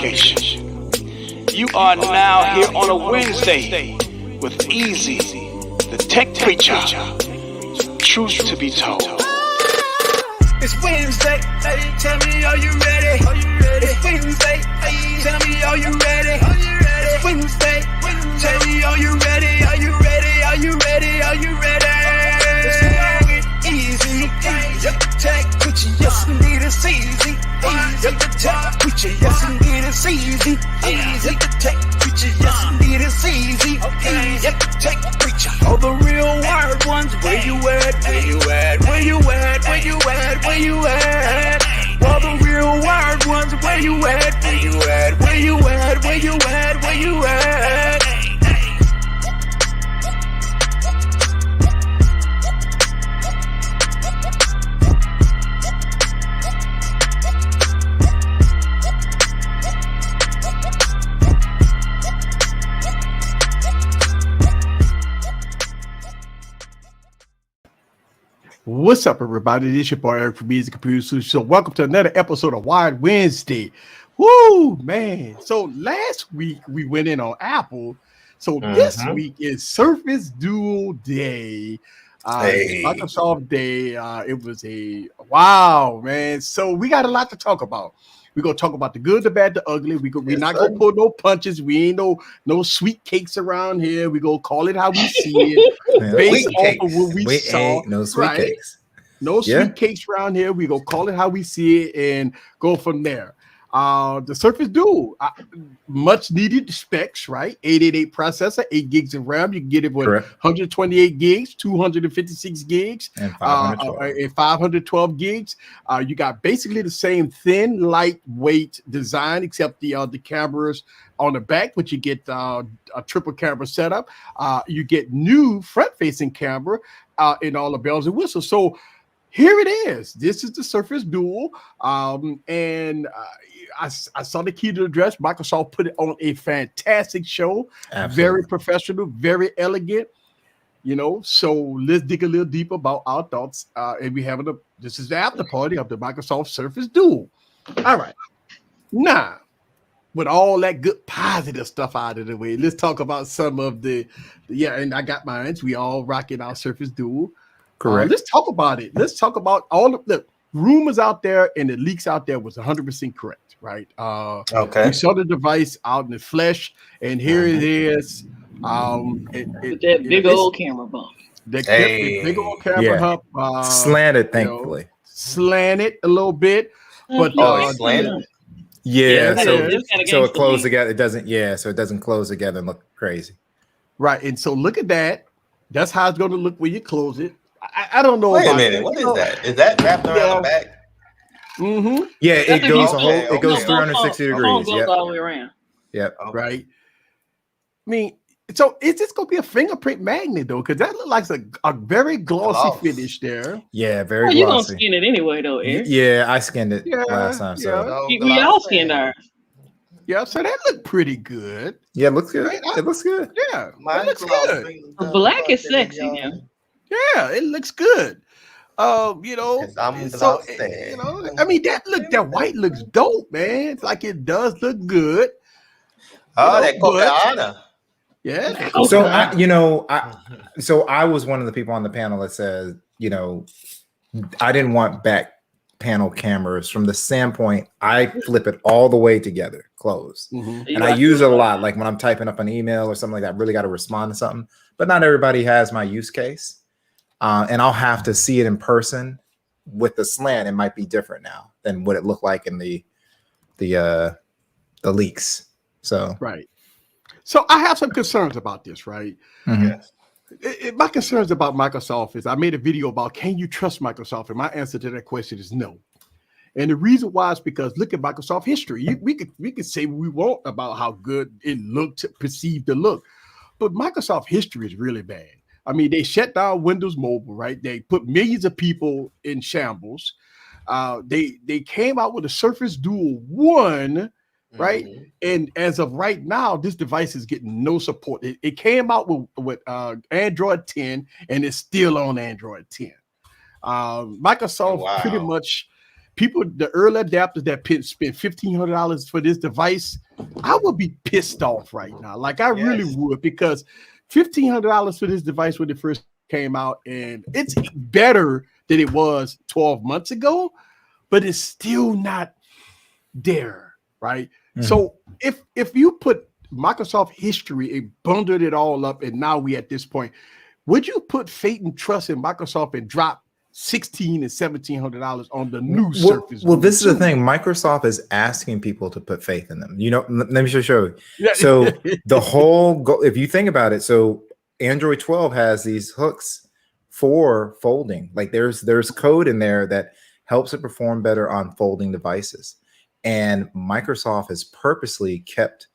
application. You are now here on a Wednesday with Easy, the tech preacher. Truth to be told. It's Wednesday, hey, tell me, are you ready? It's Wednesday, hey, tell me, are you ready? It's Wednesday, tell me, are you ready? Are you ready? Are you ready? Are you ready? It's long and easy, yep, the tech preacher, yes indeed it's easy. Yep, the tech preacher, yes indeed it's easy. Yep, the tech preacher, yes indeed it's easy. Yep, the tech preacher. All the real wired ones, where you at? Where you at? Where you at? Where you at? Where you at? All the real wired ones, where you at? Where you at? Where you at? Where you at? Where you at? What's up, everybody? This is your boy Eric from Music Computer Solutions. So welcome to another episode of Wired Wednesday. Woo, man. So last week we went in on Apple. So this week is Surface Duo Day. Microsoft Day. It was a wow, man. So we got a lot to talk about. We're gonna talk about the good, the bad, the ugly. We're not gonna pull no punches. We ain't no sweet cakes around here. We gonna call it how we see it, based off of what we saw. Ain't no sweet cakes. No sweet cakes around here. We gonna call it how we see it and go from there. The Surface Duo, much needed specs, right? 888 processor, 8 gigs of RAM. You can get it with 128 gigs, 256 gigs, and 512 gigs. You got basically the same thin, lightweight design, except the cameras on the back, but you get a triple camera setup. You get new front-facing camera in all the bells and whistles. So here it is. This is the Surface Duo, and I saw the key to the dress. Microsoft put it on a fantastic show. Absolutely. Very professional, very elegant. You know, so let's dig a little deeper about our thoughts. And this is the after party of the Microsoft Surface Duo. All right, now with all that good positive stuff out of the way, let's talk about some of the and I got mine. We all rocking our Surface Duo. Correct. Let's talk about it. Let's talk about all of the rumors out there and the leaks out there was 100% correct, right? Okay. We saw the device out in the flesh, and here it is. That big old camera bump. The big old camera hump. Slanted, thankfully. Slanted a little bit, but slanted. So it closed together. It doesn't. Yeah, so it doesn't close together and look crazy. Right, and so look at that. That's how it's going to look when you close it. I don't know. Wait a minute. What is that? Is that wrapped around the back? Mm-hmm. Yeah, it goes it goes 360 degrees. Goes all the way around. Yep. Okay. Right. I mean, so is this going to be a fingerprint magnet though? Because that looks like a very glossy finish there. Yeah, very glossy. You're going to skin it anyway though, Eric. Yeah, I skinned it last time. So we all skinned ours. Yeah, so that looked pretty good. Yeah, it looks good. Right? It looks good. Yeah, it looks good. Black is sexy, yeah. Yeah, it looks good. You know, I mean, that white looks dope, man. It's like it does look good. That Coca-Cola. Yeah. So I was one of the people on the panel that said, I didn't want back panel cameras from the standpoint. I flip it all the way together, closed, and I use it a lot. Like when I'm typing up an email or something like that, I really got to respond to something. But not everybody has my use case. And I'll have to see it in person with the slant. It might be different now than what it looked like in the leaks. So right. So I have some concerns about this, right? Yes. My concerns about Microsoft is I made a video about can you trust Microsoft, and my answer to that question is no. And the reason why is because look at Microsoft history. We could say what we want about how good it looked, perceived to look, but Microsoft history is really bad. I mean, they shut down Windows Mobile, right? They put millions of people in shambles. They came out with a Surface Duo 1, right? And as of right now, this device is getting no support. It came out with Android 10, and it's still on Android 10. Microsoft pretty much people, the early adapters that spent $1,500 for this device, I would be pissed off right now. Like I really would, because $1,500 for this device when it first came out, and it's better than it was 12 months ago, but it's still not there, right? So if you put Microsoft history and bundled it all up, and now we at this point, would you put faith and trust in Microsoft and drop $1,600 and $1,700 on the new Surface? Well, this is the thing. Microsoft is asking people to put faith in them. You know, let me just show you. So the whole goal, if you think about it, so Android 12 has these hooks for folding. Like there's code in there that helps it perform better on folding devices. And Microsoft has purposely kept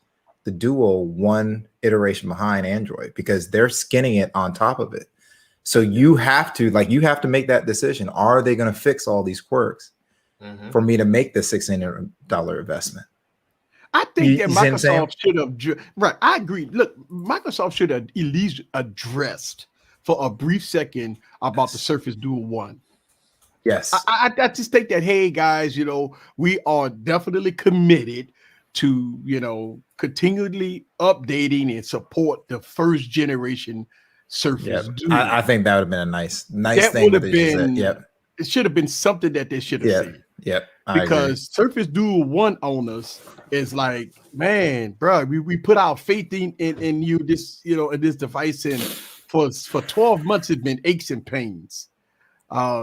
the Duo one iteration behind Android because they're skinning it on top of it. So you have to make that decision. Are they going to fix all these quirks for me to make the $600 investment? I think that Microsoft should have, right? I agree. Look, Microsoft should have at least addressed for a brief second about the Surface Duo 1. Yes. I just think that, hey, guys, you know, we are definitely committed to, you know, continually updating and support the first generation Surface Duo. I think that would have been a nice that thing. Would have been, Yep. It should have been something that they should have said. Yep. Because Surface Duo 1 owners is like, man, bro, we put our faith in you, this, you know, in this device, and for 12 months it's been aches and pains.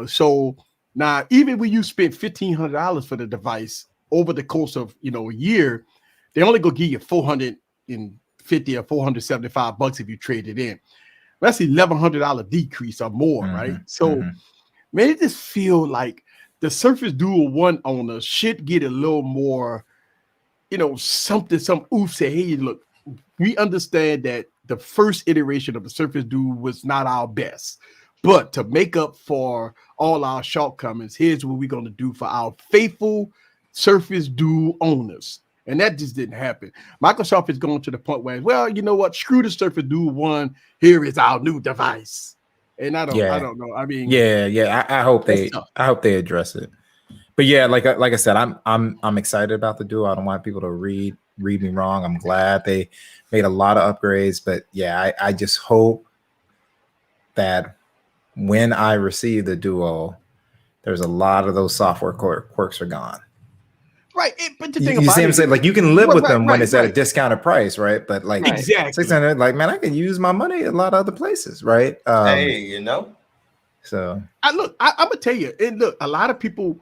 So now, even when you spend $1,500 for the device over the course of, you know, a year, they only gonna give you $450 or $475 if you trade it in. That's $1,100 decrease or more, right? So, man, it just feel like the Surface Duo 1 owners should get a little more, you know, some oof. Say, hey, look, we understand that the first iteration of the Surface Duo was not our best, but to make up for all our shortcomings, here's what we're going to do for our faithful Surface Duo owners. And that just didn't happen. Microsoft is going to the point where, well, you know what? Screw the Surface Duo 1. Here is our new device. And I don't know. I mean, I hope they address it. But yeah, like I said, I'm excited about the Duo. I don't want people to read me wrong. I'm glad they made a lot of upgrades. But yeah, I just hope that when I receive the Duo, there's a lot of those software quirks are gone. Right, but the thing you about see what I'm saying? Like you can live with them when it's at a right. discounted price, right? But like exactly, 600, like man, I can use my money a lot of other places, right? Hey, you know. So I'm gonna tell you, and look, a lot of people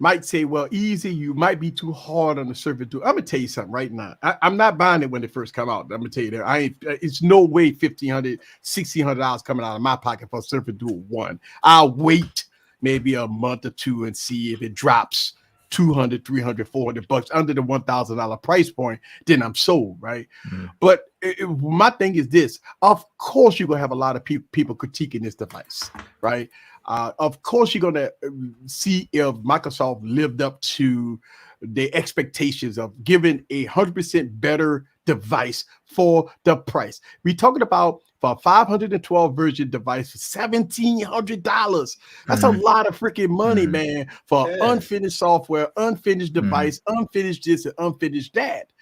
might say, well, easy, you might be too hard on the Surface Duo. I'm gonna tell you something right now. I'm not buying it when it first come out. I'm gonna tell you that. It's no way $1,500, $1,600 coming out of my pocket for Surface Duo 1. I'll wait maybe a month or two and see if it drops $200, $300, $400 under the $1,000 price point, then I'm sold, right? But my thing is this: of course, you're gonna have a lot of people critiquing this device, right? Of course, you're gonna see if Microsoft lived up to the expectations of giving 100% better device for the price. We're talking about for a 512 version device for $1,700. That's a lot of freaking money, man, for unfinished software, unfinished device, unfinished this and unfinished that.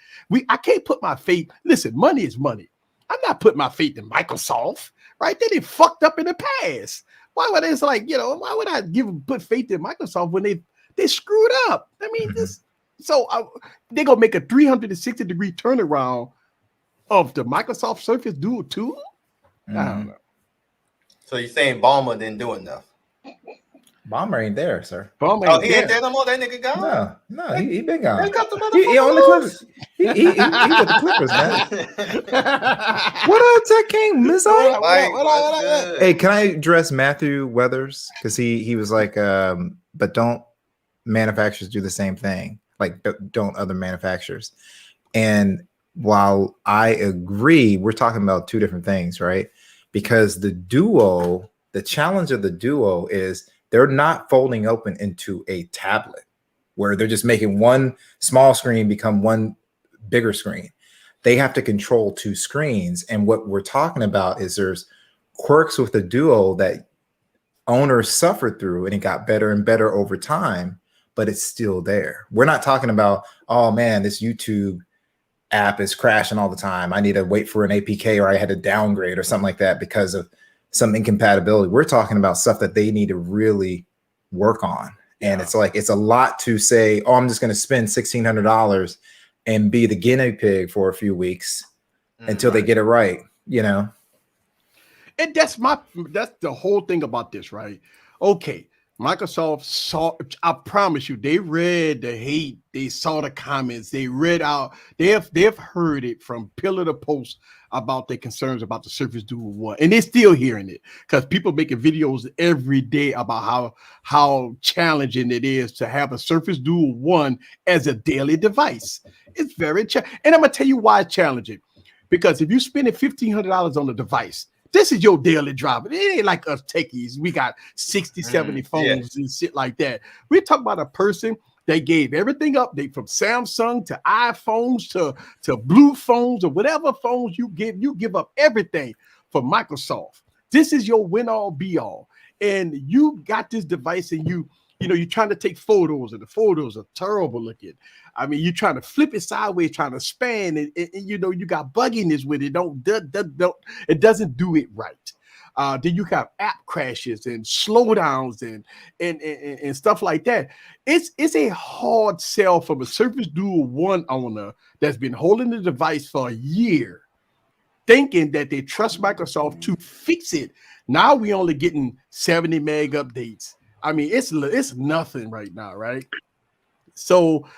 I can't put my faith. Listen, money is money. I'm not putting my faith in Microsoft, right? They fucked up in the past. Why would it's like, you know, why would I put faith in Microsoft when they screwed up? I mean, they're gonna make a 360-degree turnaround of the Microsoft Surface Duo 2. I don't know. So you're saying Balmer didn't do enough? Balmer ain't there, sir. Balmer He ain't there no more. That nigga gone. No, he been gone. They got the He on the Clippers. He with the Clippers, man. What up, Tech King? Miss O? Hey, can I address Matthew Weathers? Because he was like, but don't manufacturers do the same thing? Like, don't other manufacturers? And while I agree, we're talking about two different things, right? Because the Duo, the challenge of the Duo is they're not folding open into a tablet where they're just making one small screen become one bigger screen. They have to control two screens. And what we're talking about is there's quirks with the Duo that owners suffered through, and it got better and better over time. but it's still there. We're not talking about, oh man, this YouTube app is crashing all the time. I need to wait for an APK, or I had to downgrade or something like that because of some incompatibility. We're talking about stuff that they need to really work on. And it's like, it's a lot to say, oh, I'm just going to spend $1,600 and be the guinea pig for a few weeks until they get it right, you know? And that's the whole thing about this, right? Okay, Microsoft saw, I promise you, they read the hate, they saw the comments, they read out, they've heard it from pillar to post about their concerns about the Surface Duo 1, and they're still hearing it because people making videos every day about how challenging it is to have a Surface Duo 1 as a daily device. It's very and I'm gonna tell you why it's challenging, because if you're spending $1,500 on the device, this is your daily driver. It ain't like us techies. We got 60, 70 phones and shit like that. We're talking about a person that gave everything up. They from Samsung to iPhones to blue phones or whatever phones you give up everything for Microsoft. This is your win all be all. And you got this device and you're trying to take photos and the photos are terrible looking. I mean, you're trying to flip it sideways, trying to span and you got bugginess with it. It doesn't do it right. Then you have app crashes and slowdowns and stuff like that. It's a hard sell from a Surface Duo 1 owner that's been holding the device for a year, thinking that they trust Microsoft to fix it. Now we only getting 70 meg updates. I mean, it's nothing right now, right? So,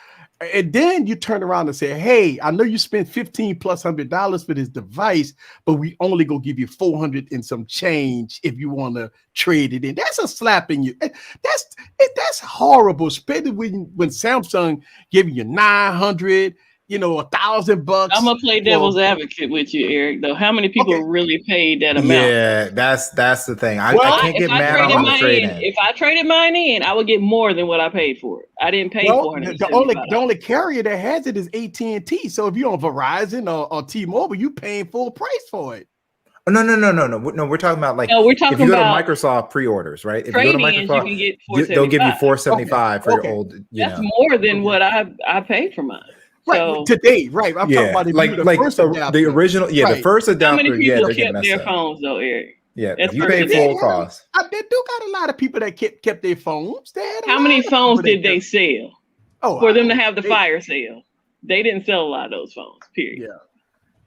and then you turn around and say, hey, I know you spent $1,500+ for this device, but we only go give you $400 and some change if you want to trade it in. That's a slap in you. That's horrible, especially when Samsung giving you $900, $1,000. I'm gonna play devil's advocate with you, Eric. Though, how many people really paid that amount? Yeah, that's the thing. I can't get mad on the trade-in. If I traded mine in, I would get more than what I paid for it. I didn't pay $400. The only carrier that has it is AT&T. So if you're on Verizon or T-Mobile, you paying full price for it. No. We're talking about if you go to Microsoft pre-orders, right? If you go to Microsoft, they'll give you $475 for your old. That's more than what I paid for mine. Right, so, today, right? I'm talking about the original, right. The first adapter. How many people kept their phones though, Eric? Yeah, you pay full cost. They do got a lot of people that kept their phones. How many phones did they sell? For them to have the fire sale, they didn't sell a lot of those phones. Period.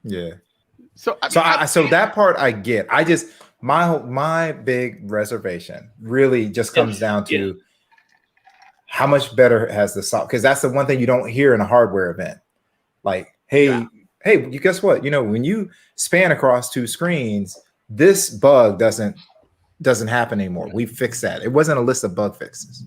Yeah. So that part I get. I just my big reservation really just comes down to. How much better has the software? Because that's the one thing you don't hear in a hardware event. Like, hey, you guess what? When you span across two screens, this bug doesn't happen anymore. We fixed that. It wasn't a list of bug fixes.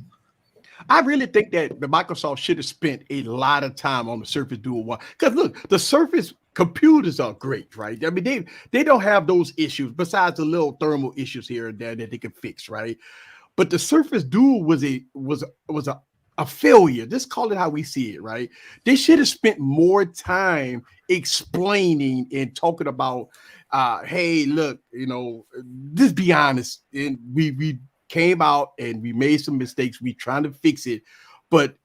I really think that the Microsoft should have spent a lot of time on the Surface Duo 1. Because look, the Surface computers are great, right? I mean, they don't have those issues besides the little thermal issues here and there that they can fix, right? But the Surface Duo was a failure. Just call it how we see it, right? They should have spent more time explaining and talking about, hey, look, just be honest. And we came out and we made some mistakes. We trying to fix it, but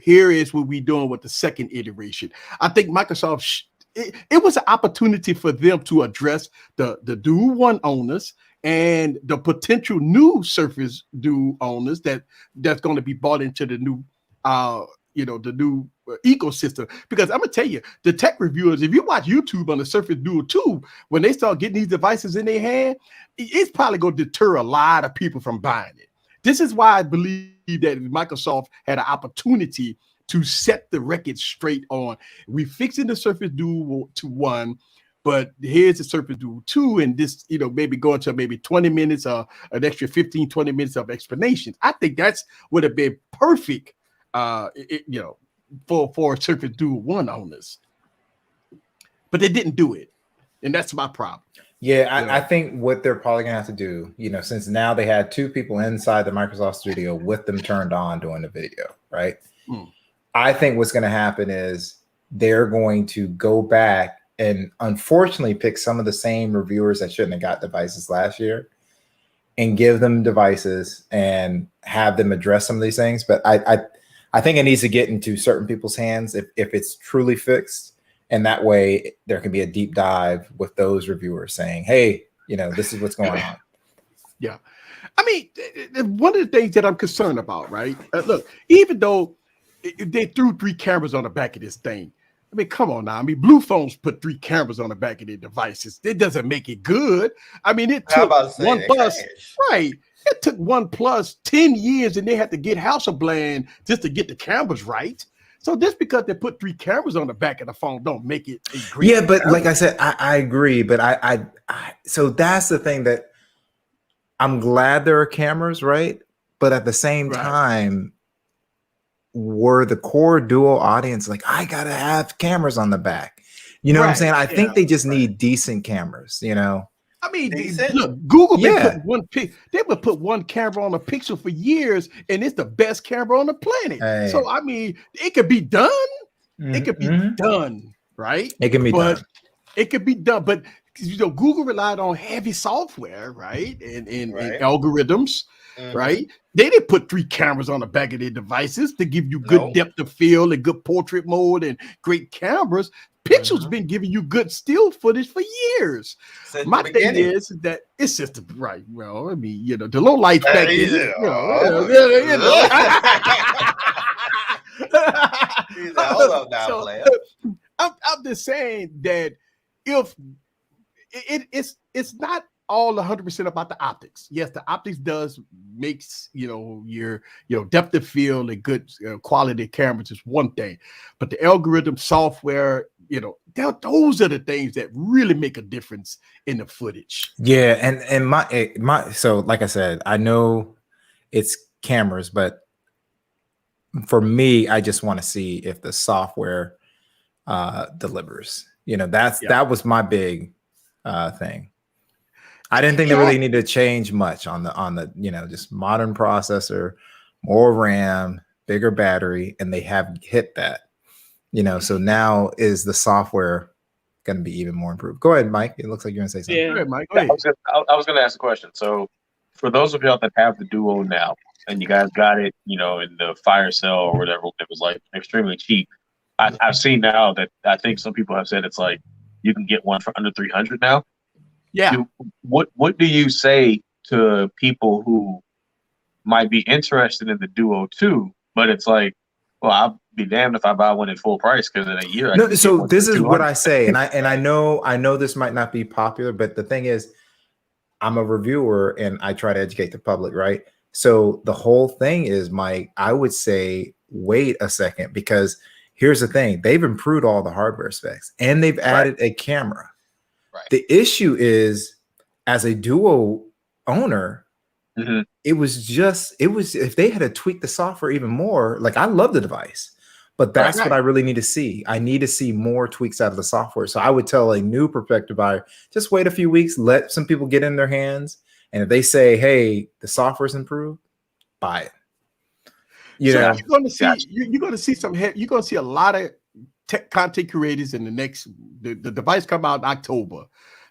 here is what we doing with the second iteration. I think Microsoft. It was an opportunity for them to address the Duo 1 owners and the potential new Surface Duo owners that's going to be bought into the new, the new ecosystem. Because I'm gonna tell you, the tech reviewers, if you watch YouTube on the Surface Duo 2, when they start getting these devices in their hand, it's probably going to deter a lot of people from buying it. This is why I believe that Microsoft had an opportunity to set the record straight on. We fixing the Surface Duo 1. But here's the Surface Duo 2, and this, maybe going to maybe 20 minutes or an extra 15, 20 minutes of explanations. I think that's would have been perfect, for Surface Duo 1 owners. But they didn't do it, and that's my problem. Yeah, I think what they're probably gonna have to do, since now they had two people inside the Microsoft studio with them turned on doing the video, right? I think what's gonna happen is they're going to go back and unfortunately pick some of the same reviewers that shouldn't have got devices last year and give them devices and have them address some of these things. But I think it needs to get into certain people's hands if it's truly fixed. And that way there can be a deep dive with those reviewers saying, hey, this is what's going on. Yeah. I mean, one of the things that I'm concerned about, right? Look, even though they threw 3 cameras on the back of this thing, I mean, come on now. I mean, Blue Phones put 3 cameras on the back of their devices. It doesn't make it good. I mean, it took OnePlus, right? It took OnePlus 10 years, and they had to get Hasselblad just to get the cameras right. So just because they put 3 cameras on the back of the phone don't make it a great camera. But like I said, I agree. But I so that's the thing that I'm glad there are cameras, right? But at the same time, were the core duo audience like, I gotta have cameras on the back? You know what I'm saying? I think they just need decent cameras, I mean, look, Google they would put 1 camera on a Pixel for years, and it's the best camera on the planet. Hey. So I mean, it could be done. It could be done, right? It can be done. It could be done, but Google relied on heavy software, right? And algorithms, right? They didn't put 3 cameras on the back of their devices to give you good depth of field and good portrait mode and great cameras. Pixel's been giving you good still footage for years. My thing is that it's just right. Well, I mean, the low lights back then. Hold up now, player. I'm just saying that if it's not all 100% about the optics. Yes, the optics makes your depth of field and good quality cameras is one thing, but the algorithm software, those are the things that really make a difference in the footage. Yeah, and my so like I said, I know it's cameras, but for me, I just want to see if the software delivers. That was my big thing. I didn't think they really needed to change much on the just modern processor, more RAM, bigger battery, and they have hit that. So now is the software going to be even more improved? Go ahead, Mike. It looks like you're going to say something. Yeah, go ahead, Mike. I was going to ask a question. So for those of y'all that have the Duo now, and you guys got it, in the fire sale or whatever, it was like extremely cheap. I've seen now that I think some people have said it's like you can get one for under $300 now. Yeah. What do you say to people who might be interested in the Duo too, but it's like, well, I'll be damned if I buy one at full price because in a year. So this is what I say, and I know this might not be popular, but the thing is, I'm a reviewer and I try to educate the public, right? So the whole thing is, Mike, I would say wait a second, because here's the thing: they've improved all the hardware specs and they've added a camera. Right. The issue is, as a Duo owner, it was if they had to tweak the software even more, like I love the device, but that's what I really need to see. I need to see more tweaks out of the software. So I would tell a new prospective buyer, just wait a few weeks, let some people get in their hands. And if they say, hey, the software's improved, buy it. You're going to see a lot of tech content creators in the device come out in October.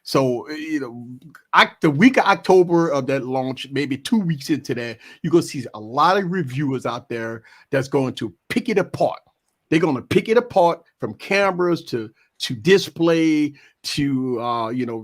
So, the week of October of that launch, maybe 2 weeks into that, you're going to see a lot of reviewers out there that's going to pick it apart. They're going to pick it apart from cameras to display to,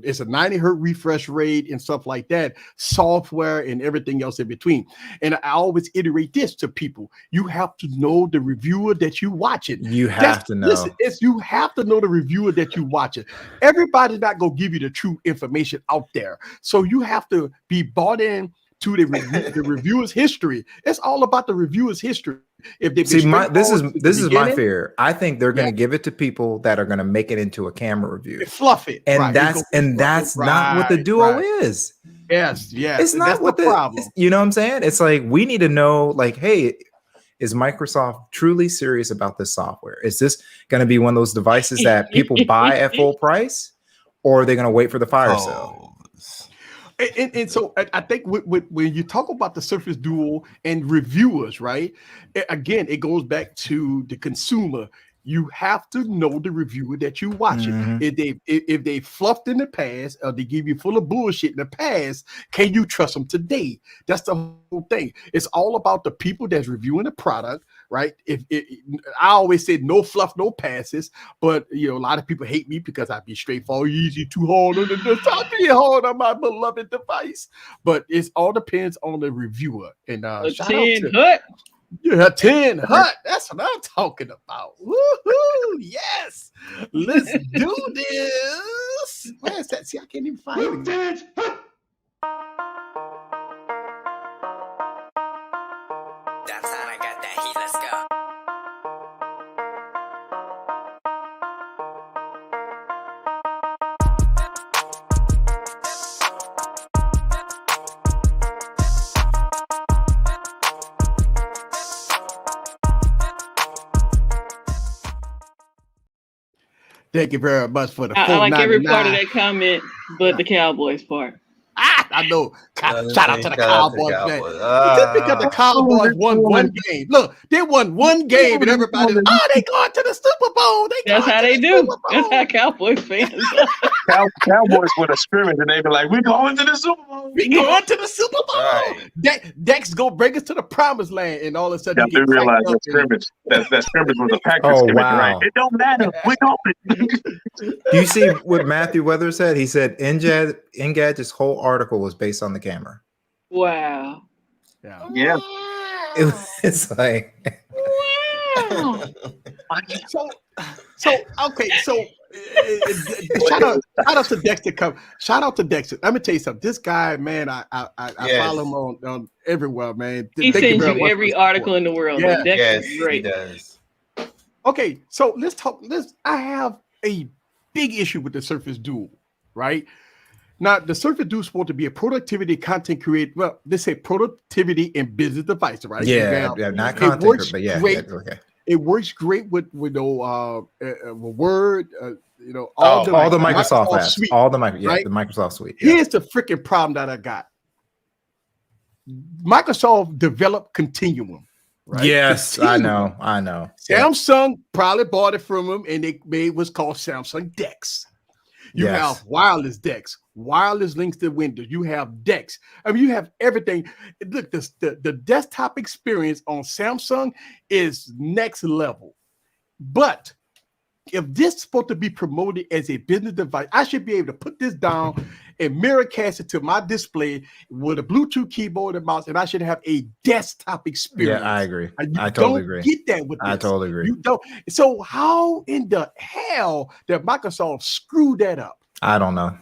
it's a 90 hertz refresh rate and stuff like that, software and everything else in between. And I always iterate this to people. You have to know the reviewer that you watching. You have to know. Listen, you have to know the reviewer that you watching. Everybody's not going to give you the true information out there. So you have to be bought in to the reviewer's history. It's all about the reviewer's history. If they see, this is my fear. I think they're going to give it to people that are going to make it into a camera review, fluff it, and that's not what the Duo is. Yes, it's not that's what the problem. You know what I'm saying? It's like we need to know, like, hey, is Microsoft truly serious about this software? Is this going to be one of those devices that people buy at full price, or are they going to wait for the fire sale? And so I think when you talk about the Surface Duo and reviewers, right? Again, it goes back to the consumer. You have to know the reviewer that you watching. If they fluffed in the past or they give you full of bullshit in the past, can you trust them today? That's the whole thing. It's all about the people that's reviewing the product, right? I always say no fluff, no passes, but a lot of people hate me because I be straightforward, easy, too hard on the I be hard on my beloved device. But it all depends on the reviewer. And shout out to Hut. Yeah, 10 Hut. That's what I'm talking about. Woohoo! Yes, let's do this. Where's that? See, I can't even find it. That's how I got that heat. Let's go. Thank you very much for the I like every part of that comment, but the Cowboys part. I know. Shout out to the Cowboys. Just because the Cowboys won one game. Look, they won one game, and everybody, they going to the Super Bowl. That's how they do. That's how Cowboys fans are. Cowboys with a scrimmage, and they be like, "We going to the Super Bowl. We going to the Super Bowl." Right. Dex go bring us to the promised land, and all of a sudden, you realize that scrimmage. That scrimmage was a Packers scrimmage, right? It don't matter. We going. Do you see what Matthew Weather said? He said Engadget's whole article was based on the camera. Wow. Yeah. It's like wow. So okay, so shout out to Dexter. Shout out to Dexter. Let me tell you something. This guy, man, I follow him on everywhere, man. He sends you every article in the world. Yeah. Dexter's great. He does. Okay, so let's talk. I have a big issue with the Surface Duo, right? Now, the Surface Duo is supposed to be a productivity content creator. Well, they say productivity and business device, right? Yeah, not content, but yeah, great. Okay. It works great with Word, all the Microsoft apps, suite, all the right? the Microsoft suite. Yeah. Here's the freaking problem that I got. Microsoft developed Continuum. Right? Yes, Continuum. I know. Samsung probably bought it from them, and they made what's called Samsung Dex. You have wireless Dex, wireless links to Windows. You have Dex. I mean, you have everything. Look, the desktop experience on Samsung is next level. But if this is supposed to be promoted as a business device, I should be able to put this down and mirror cast it to my display with a Bluetooth keyboard and mouse, and I should have a desktop experience. Yeah, I agree. I totally agree. Get that with this. I totally agree. You don't. So how in the hell did Microsoft screw that up? I don't know.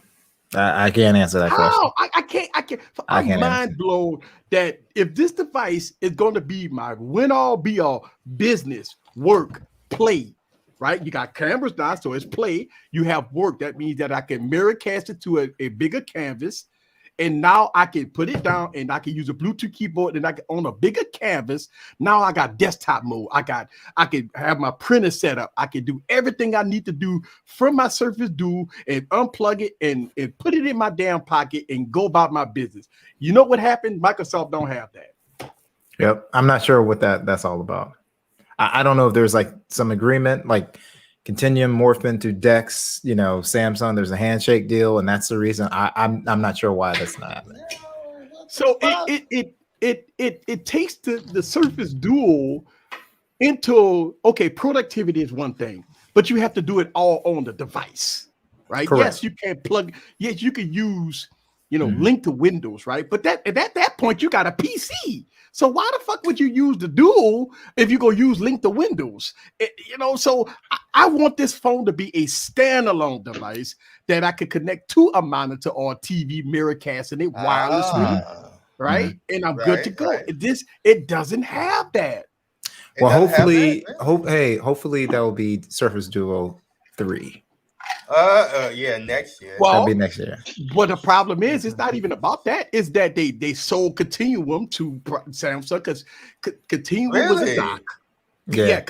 I can't answer that question. I can't. I'm mind blown that if this device is going to be my win all be all business, work, play, right? You got cameras now, so it's play. You have work. That means that I can mirror cast it to a bigger canvas. And now I can put it down and I can use a Bluetooth keyboard and I can on a bigger canvas. Now I got desktop mode. I can have my printer set up. I can do everything I need to do from my Surface Duo and unplug it and put it in my damn pocket and go about my business. You know what happened? Microsoft don't have that. Yep. I'm not sure what that's all about. I don't know if there's like some agreement, like Continuum morphed into Dex, Samsung, there's a handshake deal, and that's the reason I'm not sure why that's not happening. So it takes the Surface Duo into, okay, productivity is one thing, but you have to do it all on the device, right? Correct. Yes, you can you can use, link to Windows, right? But at that point, you got a PC. So why the fuck would you use the Duo if you go use link to Windows? So I want this phone to be a standalone device that I could connect to a monitor or a TV mirror casting it wirelessly, right? Mm-hmm. And I'm good to go. Right. It doesn't have that. Well, hopefully that will be Surface Duo 3. Next year. Well, that'll be next year. But the problem is, it's not even about that. It's that they sold Continuum to Samsung because Continuum was a dock. Yeah.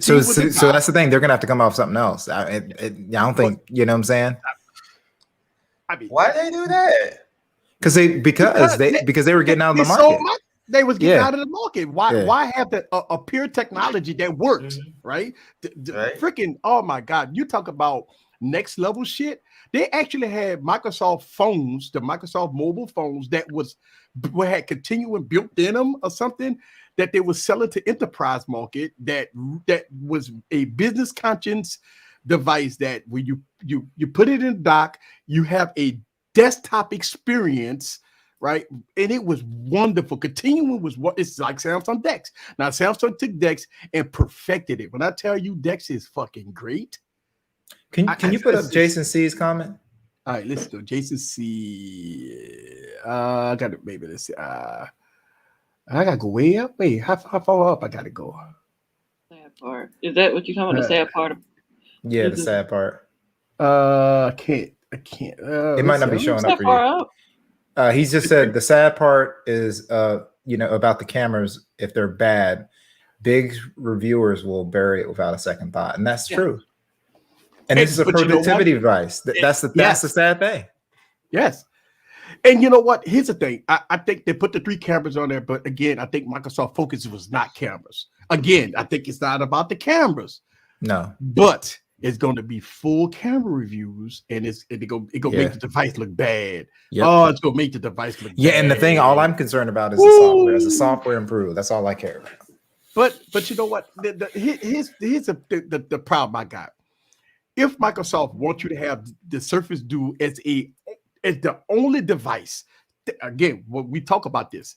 So that's the thing. They're gonna have to come off something else. I don't think you know what I'm saying. I mean, why they do that? Because they were getting out of the market. They was getting out of the market. Why have a pure technology that works, right? Freaking, oh my God. You talk about next level shit. They actually had Microsoft phones, the Microsoft mobile phones that had Continuum built in them or something that they were selling to enterprise market that was a business conscience device that when you put it in dock, you have a desktop experience, right? And it was wonderful. Continuum was what it's like Samsung Dex. Now Samsung took Dex and perfected it. When I tell you Dex is fucking great. Can you put up Jason C's comment? All right, let's do Jason C. I got it. Maybe let's see. I gotta go way up. Wait, how far up I gotta go? Sad part. Is that what you're talking about? The sad part of the sad part. I can't. It might not be showing up for you. He's just said the sad part is about the cameras. If they're bad, big reviewers will bury it without a second thought, and that's true. And this is a productivity device. That's the sad thing. Yes. And you know what? Here's the thing. I think they put the 3 cameras on there, but again, I think Microsoft focus was not cameras. Again, I think it's not about the cameras. No. But it's going to be full camera reviews, and it's going to make the device look bad. Yep. Oh, it's going to make the device look bad. And the thing, all I'm concerned about is the software. As the software improves, that's all I care about. But you know what? Here's the problem I got. If Microsoft wants you to have the Surface Duo as the only device, again, when we talk about this,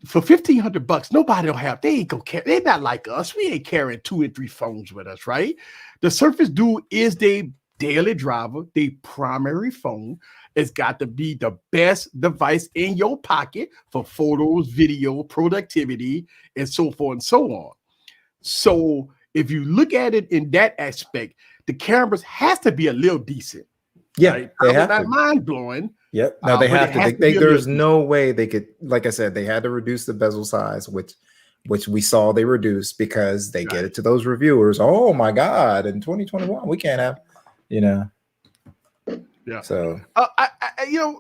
for $1,500, nobody will have. They ain't gonna care. They're not like us. We ain't carrying 2 and 3 phones with us, right? The Surface Duo is the daily driver, the primary phone. It's got to be the best device in your pocket for photos, video, productivity, and so forth and so on. So if you look at it in that aspect, the cameras has to be a little decent. Yeah, right? They have not to. Mind blowing. Yep. No, they have to. There's no way they could. Like I said, they had to reduce the bezel size, which we saw they reduced because they get it to those reviewers. Oh my God! In 2021, we can't have, Yeah. So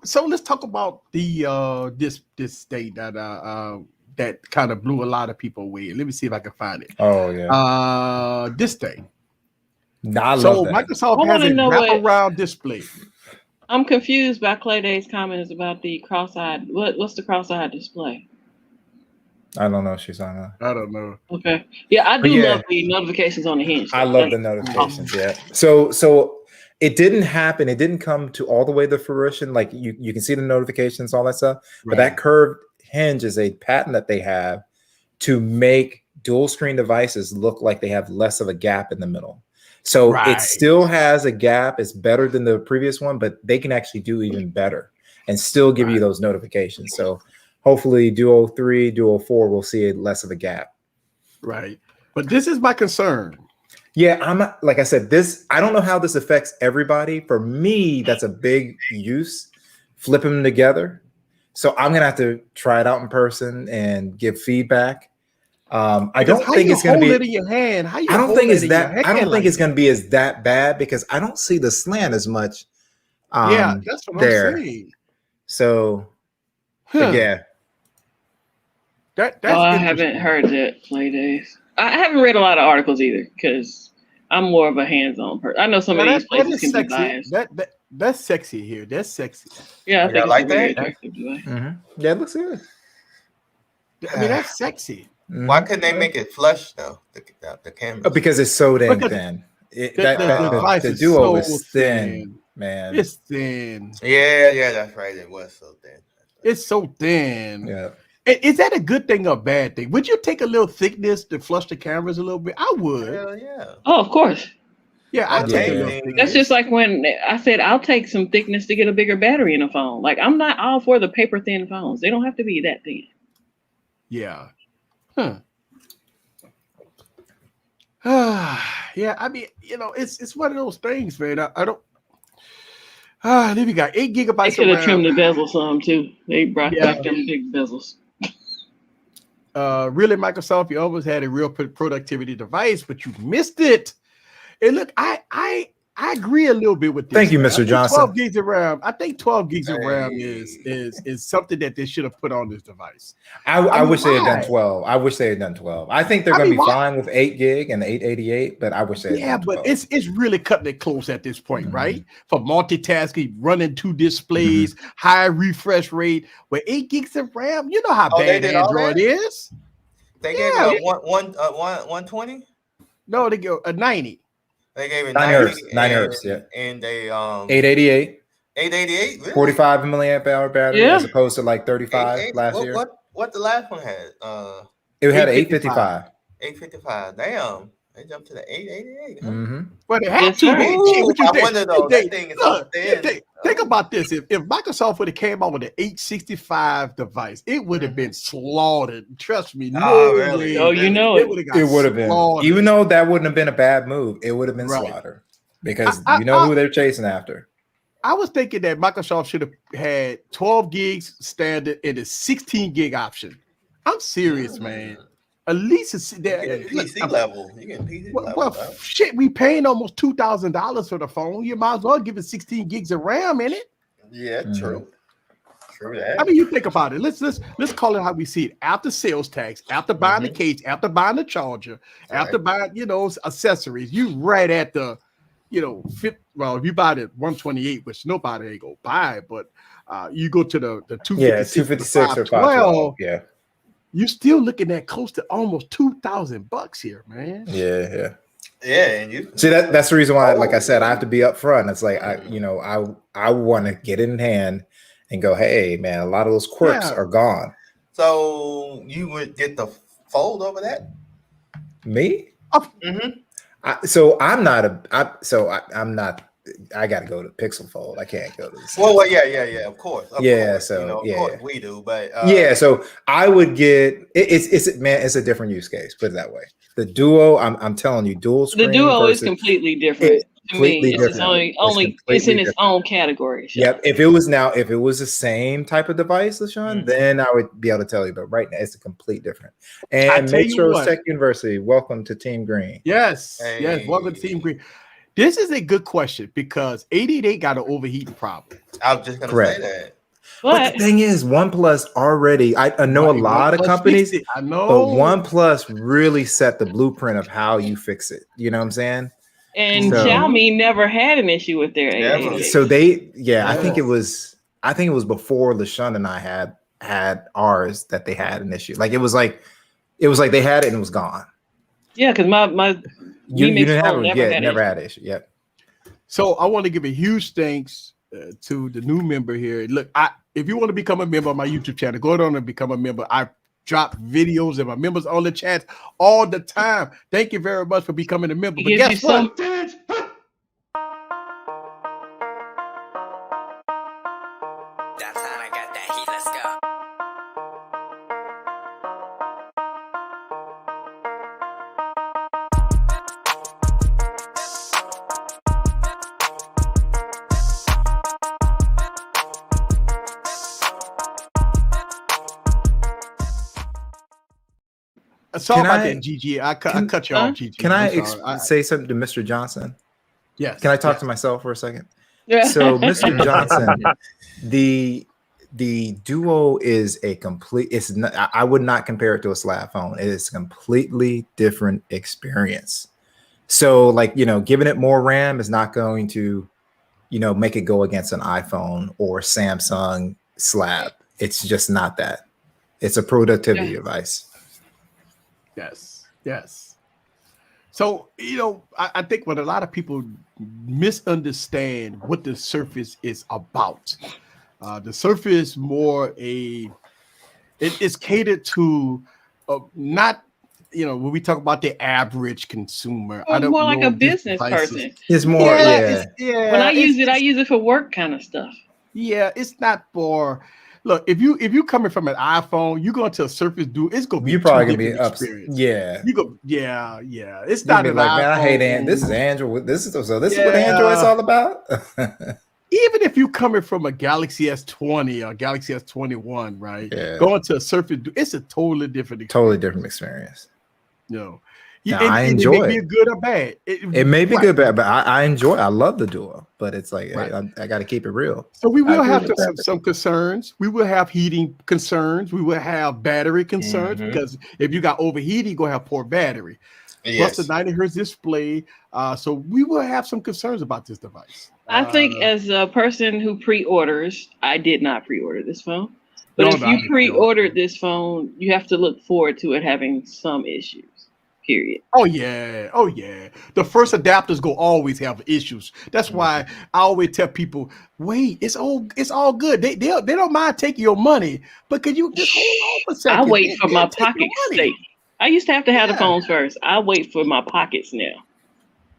so let's talk about the this thing that kind of blew a lot of people away. Let me see if I can find it. Oh yeah. This thing. I love that. Microsoft has a wraparound display. I'm confused by Clayday's comments about the cross-eyed. What's the cross-eyed display? I don't know if she's on that. I don't know. Okay. Yeah, I do love the notifications on the hinge. I love the notifications. Yeah. So it didn't happen. It didn't come to all the way to fruition. Like you can see the notifications, all that stuff. Right. But that curved hinge is a patent that they have to make dual screen devices look like they have less of a gap in the middle. So it still has a gap. It's better than the previous one, but they can actually do even better and still give you those notifications. So hopefully Duo 3, Duo 4 will see less of a gap. Right. But this is my concern. Yeah, like I said, I don't know how this affects everybody. For me, that's a big use. Flip them together. So I'm gonna have to try it out in person and give feedback. I don't think it's going to be in your hand. I don't think it's going to be as that bad because I don't see the slant as much. That's what I'm saying. So, yeah. I haven't heard that play days. I haven't read a lot of articles either because I'm more of a hands-on person. I know some of these places can be biased. That's sexy here. That's sexy. Yeah, I think it's like very that. attractive device. Mm-hmm. Yeah, it looks good. I mean, that's sexy. Why couldn't they make it flush though? The camera. Because it's so damn thin. The Duo is thin, man. It's thin. Yeah, that's right. It was so thin. It's so thin. Yeah. Is that a good thing or a bad thing? Would you take a little thickness to flush the cameras a little bit? I would. Hell yeah. Oh, of course. Yeah, I'd take a little thickness. That's just like when I said I'll take some thickness to get a bigger battery in a phone. Like I'm not all for the paper thin phones. They don't have to be that thin. Yeah. Yeah, I mean, it's one of those things, man. I don't. Then we got 8 gigabytes. They should have trimmed the bezel some too. They brought back them big bezels. Really, Microsoft, you almost had a real productivity device, but you missed it. And look, I I agree a little bit with this. Thank you, man. Mr. I think Johnson. 12 gigs of RAM. I think 12 gigs of RAM is something that they should have put on this device. I mean, wish they had done why? 12. I wish they had done 12. I think they're I going to mean, be why? fine with 8 gig and the 888, but I wish they had Yeah, done but 12. it's really cutting it close at this point, Mhm. right? For multitasking, running two displays, high refresh rate, with 8 gigs of RAM. You know how Oh, they bad did all Android that? is. They gave Yeah. it 120. No, they go a 90. They gave it 9 90. hertz. 9 hertz, yeah. And they 888, 888. Really? 45 milliamp hour battery Yeah. as opposed to like 35 last year. What the last one had? It had 855. 855. Damn. They jumped to the 888. Huh? Mm-hmm. Well, they had That's to. right. Gee, what you I think? wonder though, They- that thing is look, up there. think about this. If Microsoft would have came out with an 865 device, it would have been slaughtered. Trust me. No Oh, really? way. Oh, you know It it. would have got It would have been, slaughtered. even though that wouldn't have been a bad move, it would have been Right. slaughter because I- you know who they're chasing after. I was thinking that Microsoft should have had 12 gigs standard and a 16 gig option. I'm serious, man. At least it's You getting PC level. You getting PC level. well, Bro. shit, we paying almost $2,000 for the phone. You might as well give it 16 gigs of RAM in it. Yeah, true. True that. I mean, you think about it. Let's call it how we see it. After sales tax, after buying the case, after buying the charger, after buying accessories, you right at the if you buy the 128, which nobody ain't gonna buy, but you go to the 256, Yeah, 256 or 512. Yeah. you're still looking at close to almost $2,000 here, man. Yeah. Yeah, and you See that's the reason why, like I said, I have to be upfront. It's like I want to get it in hand and go, hey man, a lot of those quirks are gone. So you would get the fold over that? Me? Mm-hmm. I'm not. I got to go to Pixel Fold. I can't go to the same. Well, yeah, of course. Of course, so of course we do, but so I would get it's a different use case. Put it that way. The Duo, I'm telling you, dual screen. The Duo is completely different. To me, it's different. it's in its own category. Yep. If it was the same type of device, LaShawn, then I would be able to tell you. But right now, it's a complete different. And Metro Tech University, welcome to Team Green. Yes, welcome to Team Green. This is a good question because 888 got an overheating problem. I was just gonna say that. But the thing is, OnePlus already, I know a lot of companies, I know, but OnePlus really set the blueprint of how you fix it. You know what I'm saying? And Xiaomi never had an issue with their 888. So I think it was before LaShawn and I had ours that they had an issue. Like it was like they had it and it was gone. Yeah, because my you didn't have it. Never had an issue. Yep. So I want to give a huge thanks to the new member here. Look, if you want to become a member of my YouTube channel, go down and become a member. I drop videos and my members on the chat all the time. Thank you very much for becoming a member. But guess what? That's how I got that heat. Let's go. Sorry about that, GG. I cut you off, GG. Can I say something to Mr. Johnson? Yes. Can I talk to myself for a second? Yeah. So, Mr. Johnson, the Duo is a complete. It's not. I would not compare it to a slab phone. It is a completely different experience. So, like giving it more RAM is not going to, make it go against an iPhone or Samsung slab. It's just not that. It's a productivity device. Yes. So, I think what a lot of people misunderstand what the Surface is about. The Surface more it's catered to not, when we talk about the average consumer. Well, I don't more know like a if this business device person. It's more, When I use it, I use it for work kind of stuff. Yeah, it's not for. Look, if you coming from an iPhone, you going to a Surface Duo, it's gonna be you probably gonna be experience. You go, yeah. It's not an like, man, I hate iPhone. This is Android. This is what Android's all about. Even if you coming from a Galaxy S20 or Galaxy S21, right? Yeah. Going to a Surface Duo, it's a totally different experience. Totally different experience. Now, and I it enjoy may be it. good or bad. It may be good, bad, but I enjoy. I love the Duo, but it's like Right. I got to keep it real. So we I will agree have with that. some concerns. We will have heating concerns. We will have battery concerns because if you got overheating, you're gonna have poor battery. Yes. Plus the 90 hertz display. So we will have some concerns about this device. I think as a person who pre-orders, I did not pre-order this phone. But No, if no, I you didn't pre-ordered this phone, you have to look forward to it having some issues. Period. Oh yeah. The first adapters go always have issues. That's why I always tell people, wait, it's all good. They don't mind taking your money, but could you just hold on for a second? I wait for my They'll take your pocket money. state. I used to have the Yeah. phones first. I wait for my pockets now.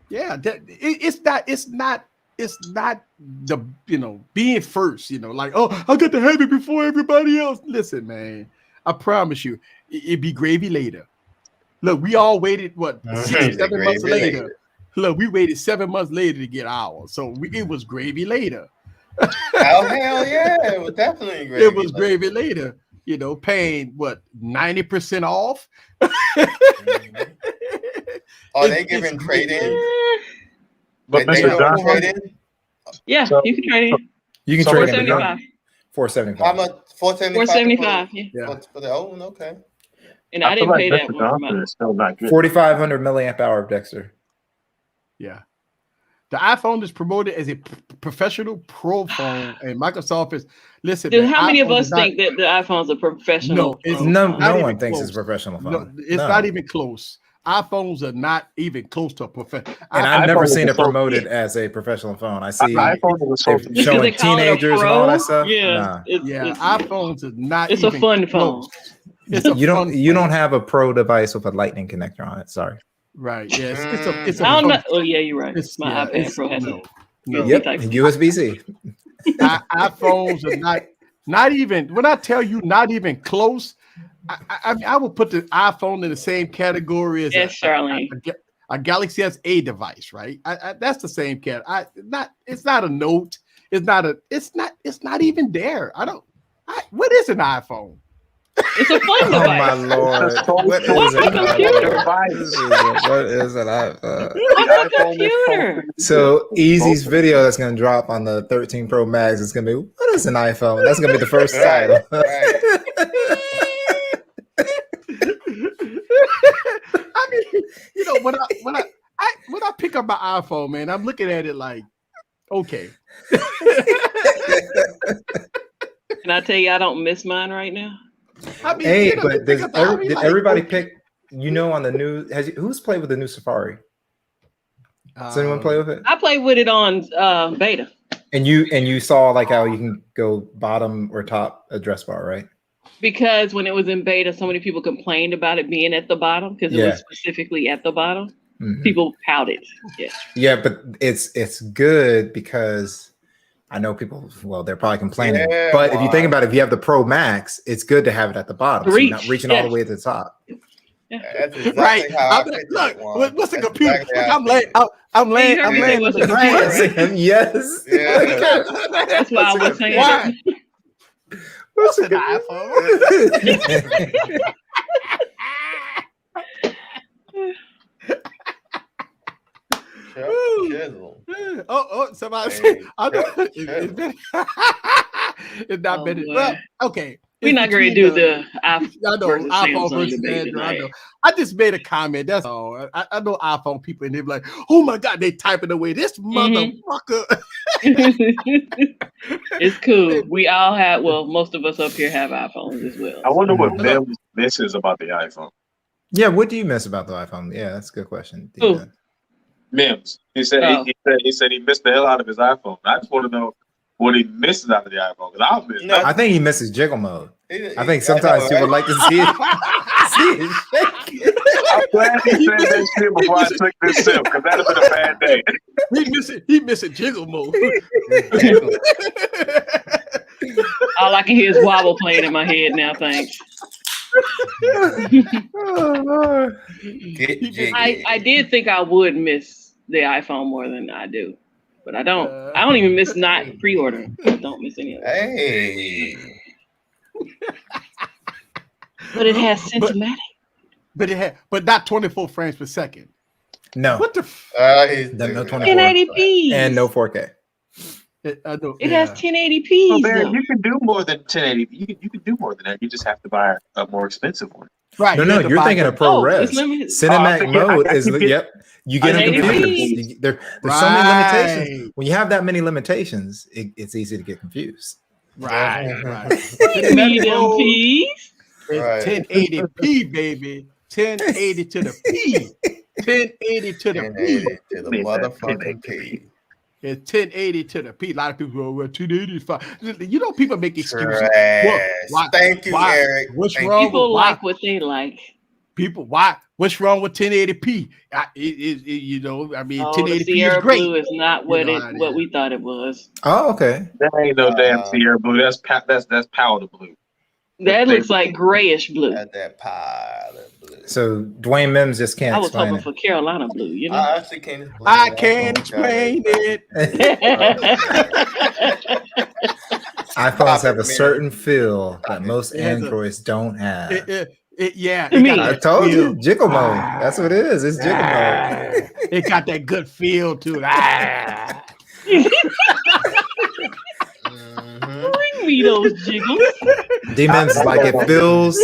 Yeah, it's not the being first, like, oh, I got to have it before everybody else. Listen, man, I promise you, it'd be gravy later. Look, we all waited 6 or 7 months Gravy later. Look, we waited 7 months later to get ours, so it was gravy later. Oh, hell yeah, it was definitely gravy. It was gravy later. Paying 90% off. Are they giving trade-in? But They Mr. don't Johnson, trade-in? Yeah, So- you can trade in. You can So trade in $475. How 475. much? 475. $475. Yeah. Yeah. For the old one, okay. And I I feel didn't like pay that Mr. one for Johnson my. is still not good. 4,500 milliamp hour of Dexter. Yeah. The iPhone is promoted as a professional pro phone, and Microsoft is listen. Dude, man, how many of iPhone us is not- think that the iPhone's a professional? No, it's phone? No not one even thinks close. it's a professional phone. No, it's not even close. iPhones are not even close to a professional. And I've never iPhone seen is it so promoted big. as a professional phone. I The see iPhone was so they're big. showing They call it a teenagers and all Pro? that stuff. Yeah, Nah. it's iPhones are not. It's a even fun close. phone. It's a You fun don't phone. have a pro device with a lightning connector on it. Sorry. Right. Yeah. It's a I don't fun know. Oh yeah, you're right. It's, My yeah, iPad it's- Pro has no, a no. Yep. Type. USB-C. iPhones are not even. When I tell you not even close, I will put the iPhone in the same category as Yes, Charlene. a Galaxy S8 device, right? That's the same cat. It's not a Note. It's not even there. What is an iPhone? It's a fun Oh my device. lord! What is What's an a computer? iPhone? What is an iPhone? What's a computer? So Easy's video that's gonna drop on the 13 Pro Max is gonna be, what is an iPhone? That's gonna be the first title. Right. I mean, when I pick up my iPhone, man, I'm looking at it like, okay. Can I tell you I don't miss mine right now? I mean, Hey, you but pick up the iPhone, did like, everybody okay. pick? On the new, who's played with the new Safari? Does anyone play with it? I played with it on beta. And you saw like how you can go bottom or top address bar, right? Because when it was in beta, so many people complained about it being at the bottom because it was specifically at the bottom. Mhm. People pouted. Yeah. Yeah, but it's good because I know people. Well, they're probably complaining. Yeah, but if you think why? about it, if you have the Pro Max, it's good to have it at the bottom. So you're not Reach, reaching all the yes. way to the top. That's exactly Right. how I pictured Look, it, Juan. what's a That's computer? exactly Look, how I I'm laying. pictured it. I'm laying. You heard I'm me say laying what's on a the computer, grass. right? Yes. Yeah. That's why I was saying Why? it. What's an iPhone? Chisel. Somebody Hey, said, I know, Chuck it's been, it's not Oh, been. boy. Well, okay. We're It's not going to between do the iPhone I know versus iPhone Samsung versus debate Android. I tonight. know. I just made a comment. That's all. I know iPhone people, and they're like, "Oh my god!" They typing away. This motherfucker. It's cool. We all have. Well, most of us up here have iPhones as well. I wonder what Mhm. Mims misses about the iPhone. Yeah, what do you miss about the iPhone? Yeah, that's a good question. Who? Mims. He said Oh. he said he missed the hell out of his iPhone. I just want to know what he misses out of the iPhone because I'll miss. No. I think he misses jiggle mode. I I think sometimes people like to see it. See it shake. I'm glad he said that shit before I took this sip because that'd have been a bad day. He missing jiggle mode. All I can hear is wobble playing in my head now. Thanks. Get jiggy. I did think I would miss the iPhone more than I do, but I don't. I don't even miss not pre-ordering. I don't miss any of it. Hey. But it has Cincinnati. but not 24 frames per second. No, What the? no 24 1080p and no 4K. It has 1080p. Well, man, you can do more than 1080. You can do more than that. You just have to buy a more expensive one. Right. No, you're thinking of ProRes. it's limited. Cinematic mode is yep. You get them 1080p. confused. There's so many limitations. When you have that many limitations, it's easy to get confused. Right. Medium piece. It's 1080p, baby. 1080 to the P. 1080 to the P. 1080 to the motherfucking P. It's 1080 to the P. A lot of people go, well, 1080 is fine. You know, people make excuses. Thank you, Eric. What's wrong People with like what they like. People, why? What's wrong with 1080p? You know, I mean, 1080p Sierra is great. Blue is not what what we thought it was. Oh, okay. That ain't no damn Sierra Blue. That's powder blue. That looks like grayish blue. That powder blue. So Dwayne Mims just can't I was explain hoping it. for Carolina blue. You know, I actually can't explain I can't explain it. iPhones have a certain feel that most Androids don't have. I told you, jiggle mode. That's what it is. It's jiggle mode. It got that good feel to it. Bring me those jiggles. D-Mims is like it feels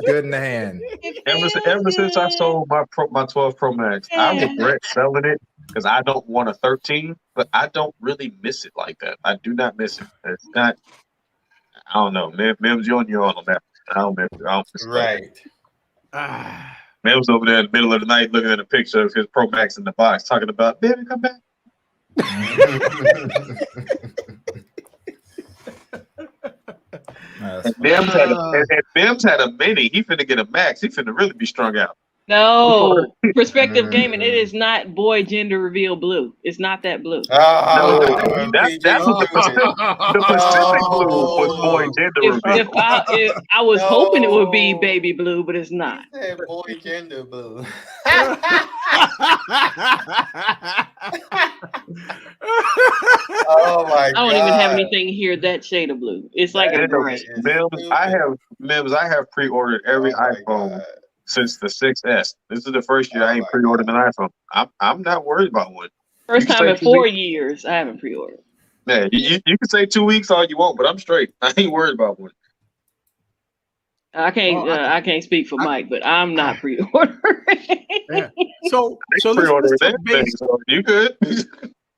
good in the hand. Ever since I sold my 12 Pro Max, I regret selling it because I don't want a 13, but I don't really miss it like that. I do not miss it. It's not. I don't know. Mims, you're on your own on that. I don't miss it. Right. Mims over there in the middle of the night looking at a picture of his Pro Max in the box, talking about, baby, come back. Mims had a mini. He finna get a max. He finna really be strung out. No, perspective gaming. It is not boy gender reveal blue. It's not that blue. No, that's what the Pacific blue was boy gender reveal. If I was hoping it would be baby blue, but it's not. He said boy gender blue. Oh my god! I don't even have anything here that shade of blue. It's like a gray. Mims, I have pre-ordered every iPhone since the 6S. This is the first year I ain't pre-ordered an iPhone. I'm not worried about one. First time in 4 years I haven't pre-ordered. Yeah, you can say 2 weeks all you want, but I'm straight. I ain't worried about one. I can't speak for Mike, but I'm not pre-ordering. Yeah. So pre-order that thing, so you good.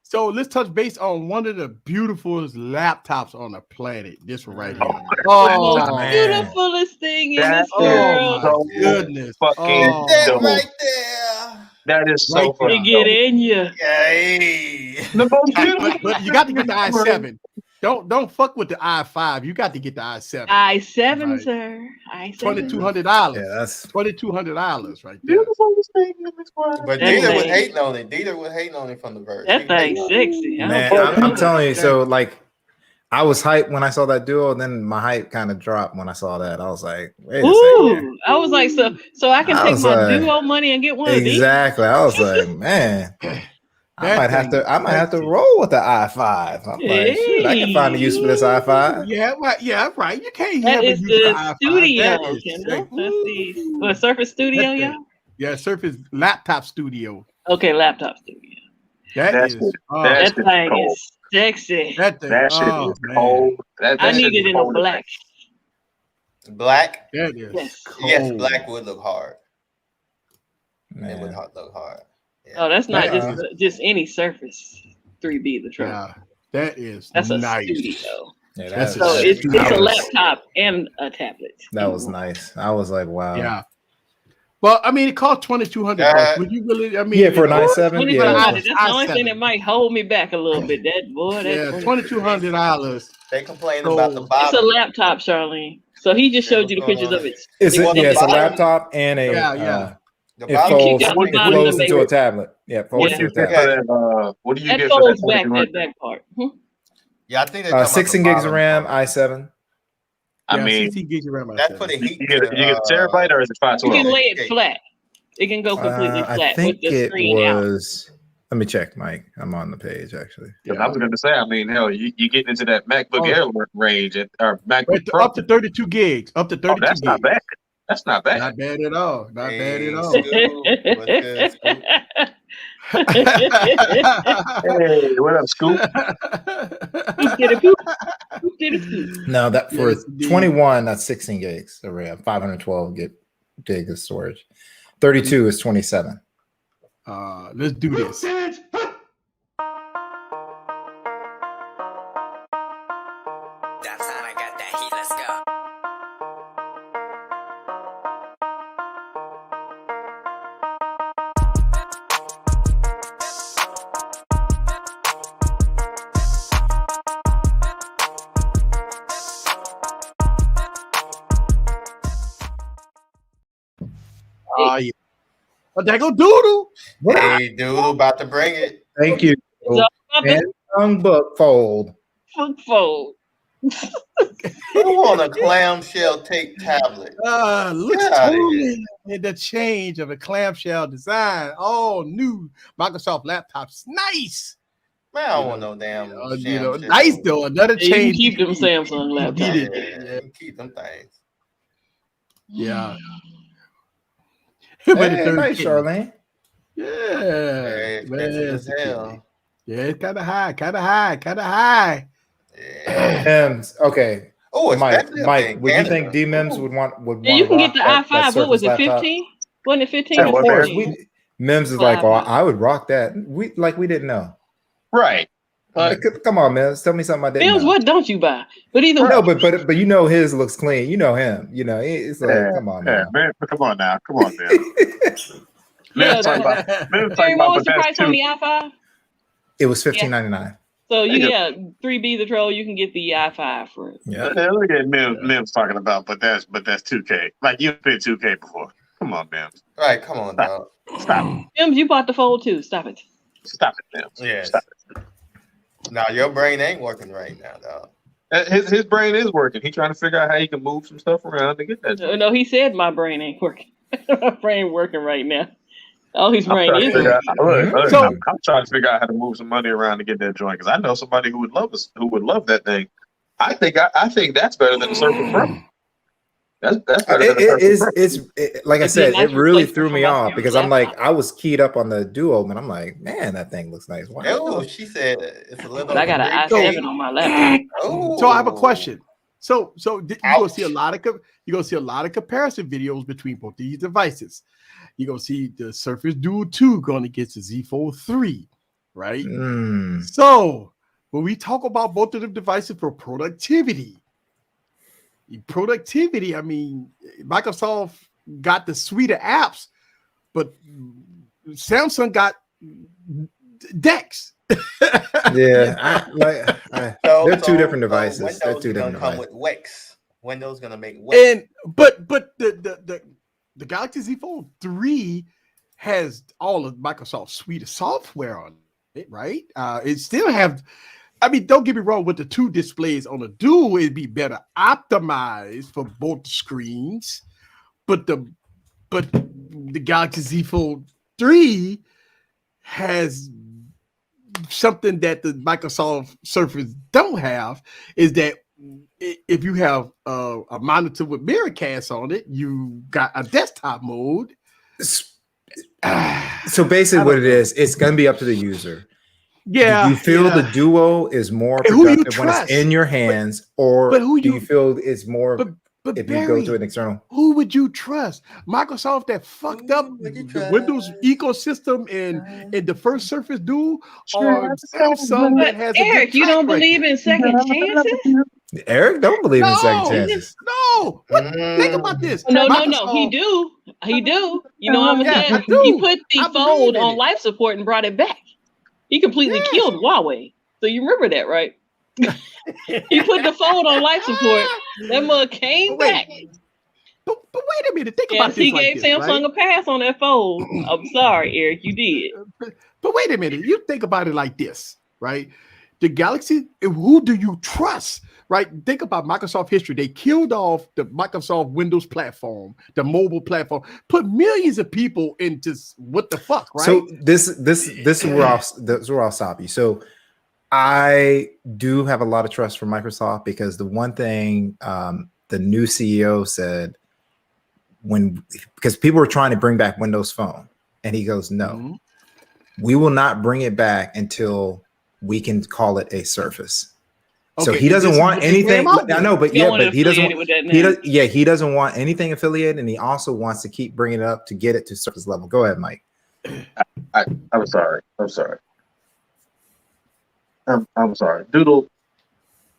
So let's touch base on one of the beautifulest laptops on the planet. This one right here. Oh, the beautifulest thing in this world. Oh my goodness. Fucking that right there. That is so funny. They get in you. Yay. But you got to get the i7. Don't fuck with the i5. You got to get the i7. i7, right. Sir. i7. $2,200. Yeah, that's $2,200 right there. But Dieter was hating on it. Dieter was hating on it from the verse. That thing's sexy. man. I'm telling you. So like, I was hyped when I saw that Duo, and then my hype kind of dropped when I saw that. I was like, wait a second. I was like, so I can take my Duo money and get one of these. Exactly. I was like, man. I might have to roll with the i5. I'm like, shit, I can find a use for this i5. Yeah, right. You can't. That is the studio. What Surface Studio, y'all? Yeah, Surface Laptop Studio. Okay, Laptop Studio. That thing is sexy. That shit is cold. I need it in a black. Black? That is. Yes, black would look hard. It would look hard. Yeah. Oh, that's not just any Surface 3B. The truck. Yeah, that's nice. A studio. Yeah, it's a laptop and a tablet. That was nice. I was like, wow. Yeah. Well, I mean, it cost $2,200. Would you really? I mean, for an i7, yeah. That's the only thing that might hold me back a little bit. $2,200. They complain about the bottom. It's a laptop, Charlene. So he just showed you the pictures of it. It's a laptop and a it folds into a tablet. Yeah, folds into a tablet. What do you get for that back part? Yeah, I think 16 gigs of RAM, i7. I mean, 16 gigs of RAM. That's for the heat. You get a terabyte, or is it 512? You can lay it flat. It can go completely flat. I think with the screen was. Let me check, Mike. I'm on the page actually. Yeah. I was going to say, I mean, hell, you getting into that MacBook Air range or MacBook Pro up to 32 gigs. Up to 32 gigs. That's not bad. That's not bad. Not bad at all. Not bad at all. Scoop. What's good, Scoop? Hey, what up, Scoop? Scoop did a poop. Scoop did a scoop. No, that for Yes, indeed. 21, that's 16 gigs of RAM, 512 gig of storage. 32 is 27. Let's do this. That's how I got that heat. Let's go. Yeah. But that go doodle. Hey, dude, about to bring it. Thank you. Samsung Book Fold. Book Fold. Who on a clamshell tape tablet? Looks Get outta totally in the change of a clamshell design. All new Microsoft laptops. Nice. Man, I don't want no damn. Nice though. Another Yeah, you can change. keep them Samsung laptops. Yeah, keep them things. Yeah. Hey, Third nice, kid. Charlene. Yeah. Very expensive as Man, hell. yeah, it's kind of high. Yeah. Okay. Oh, it's Mike, definitely Mike, in would you Canada. think D-Mims would want Yeah, you can rock get the that i5. What was it, Surface laptop? 15? Wasn't it 15 Yeah, or what, Of course, 14? Mims is like, oh, I would rock that. We didn't know. Right. Like, come on, Mims, tell me something I didn't Bills, know. what don't you buy? But either No, way, but you know his looks clean. You know him. You know it's like, come on Yeah, now. man. Come on now. Come on, man. yeah, Talking about, Terry, what was the price on the i5? It was $15.99. So you 3B the troll, you can get the i5 for it. Yeah. Look at Mims talking about, but that's 2K. Like you paid 2K before. Come on, Mims. Right, come on, dog. Stop it. Mims, you bought the Fold too. Stop it. Stop it, Mims. Yes. Stop it. Now your brain ain't working right now, dog. His brain is working. He's trying to figure out how he can move some stuff around to get that. No, he said my brain ain't working. My brain working right now. Oh, his brain I'm trying, is to figure working. out, So- I'm trying to figure out how to move some money around to get that joint because I know somebody who would love that thing. I think that's better than the Surface Pro. That's better than the Surface Pro. Like I It'd be a said, nice it really replacement threw for me my off Surface because I'm like, laptop. I was keyed up on the Duo, and I'm like, man, that thing looks nice. Wow. Oh, she said it's a little. But I got an big. i7 on my laptop. Oh, So I have a question. So you're gonna see a Ouch. lot of comparison videos between both these devices. You're gonna see the Surface Duo 2 going against the Z Fold 3, right? Mm. So when we talk about both of the devices for productivity, I mean, Microsoft got the suite of apps, but Samsung got Dex. Yeah, they're two different devices. Windows They're two gonna different come devices. with Wix. Windows gonna make Wix. And but the Galaxy Z Fold 3 has all of Microsoft's suite of software on it, right? It still have. I mean, don't get me wrong. With the two displays on the Duo, it'd be better optimized for both screens. But the Galaxy Z Fold 3 has something that the Microsoft Surface don't have. Is that if you have a monitor with Miracast on it, you got a desktop mode. So basically, what it is, it's going to be up to the user. Yeah, Do you feel yeah. the Duo is more And who you productive when it's trust? in your hands, or but who do you- you feel it's more But if Barry, you go to an external? who would you trust? Microsoft that fucked up Who would you the Windows trust? ecosystem and the first Surface Duo, or Samsung But that has Eric, a good you don't track believe record? in second chances? Eric don't believe in second No. chances. No, think about this. No. He Microsoft- do. He do. You know what I'm Yeah, saying? I do. He put the I believe Fold in on it. life support and brought it back. He completely Yes. killed Huawei. So you remember that, right? He put the Fold on life support. That mug came Wait, back. But wait a minute. Think Yes, about this. he like gave this, Samsung right? a pass on that Fold. I'm sorry, Eric, you did. But wait a minute. You think about it like this, right? The Galaxy, who do you trust, right? Think about Microsoft history. They killed off the Microsoft Windows platform, the mobile platform, put millions of people into what the fuck, right? So this is where I'll stop you. So I do have a lot of trust for Microsoft because the one thing the new CEO said, because people were trying to bring back Windows Phone, and he goes, no, we will not bring it back until we can call it a Surface. So he doesn't want anything. I know, but but he doesn't. He doesn't want anything affiliated, and he also wants to keep bringing it up to get it to Surface level. Go ahead, Mike. I'm sorry. I'm sorry. I'm sorry. Doodle,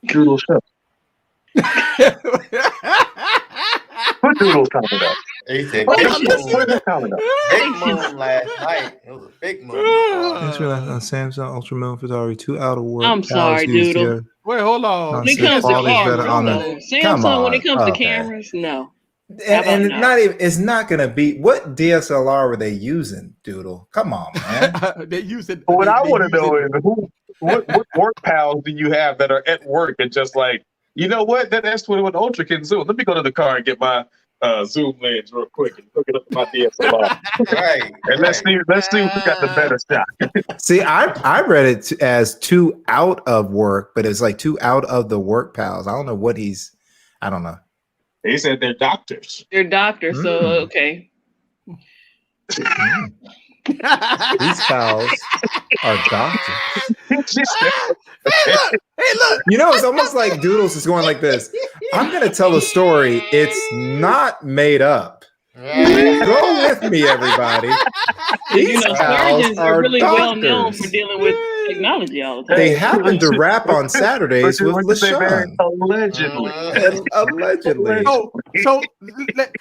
shut. Put Doodle's comment up. He said, Put his comment up. big moon last night. It was a big moon. Samsung Ultra Moon is already 2 out of work. I'm sorry, Doodle. Wait, hold on. When it comes to cameras, Samsung, when it comes to cameras, no. And not even, it's not going to be, what DSLR were they using, Doodle? Come on, man. They use it. What I want to know is what work pals do you have that are at work and just like, you know what? That S21 Ultra can zoom. Let me go to the car and get my zoom lens real quick and hook it up to my DSLR. Right. And let's see who got the better shot. See, I read it as 2 out of work, but it's like 2 out of the work pals. I don't know what I don't know. They said they're doctors. They're doctors, so okay. These pals are doctors. Hey, look. You know, it's almost like Doodles is going like this. I'm going to tell a story. It's not made up. Go with me, everybody. These surgeons are really doctors. well known for dealing with technology all the time. They happen to rap on Saturdays with LaShawn. Allegedly. So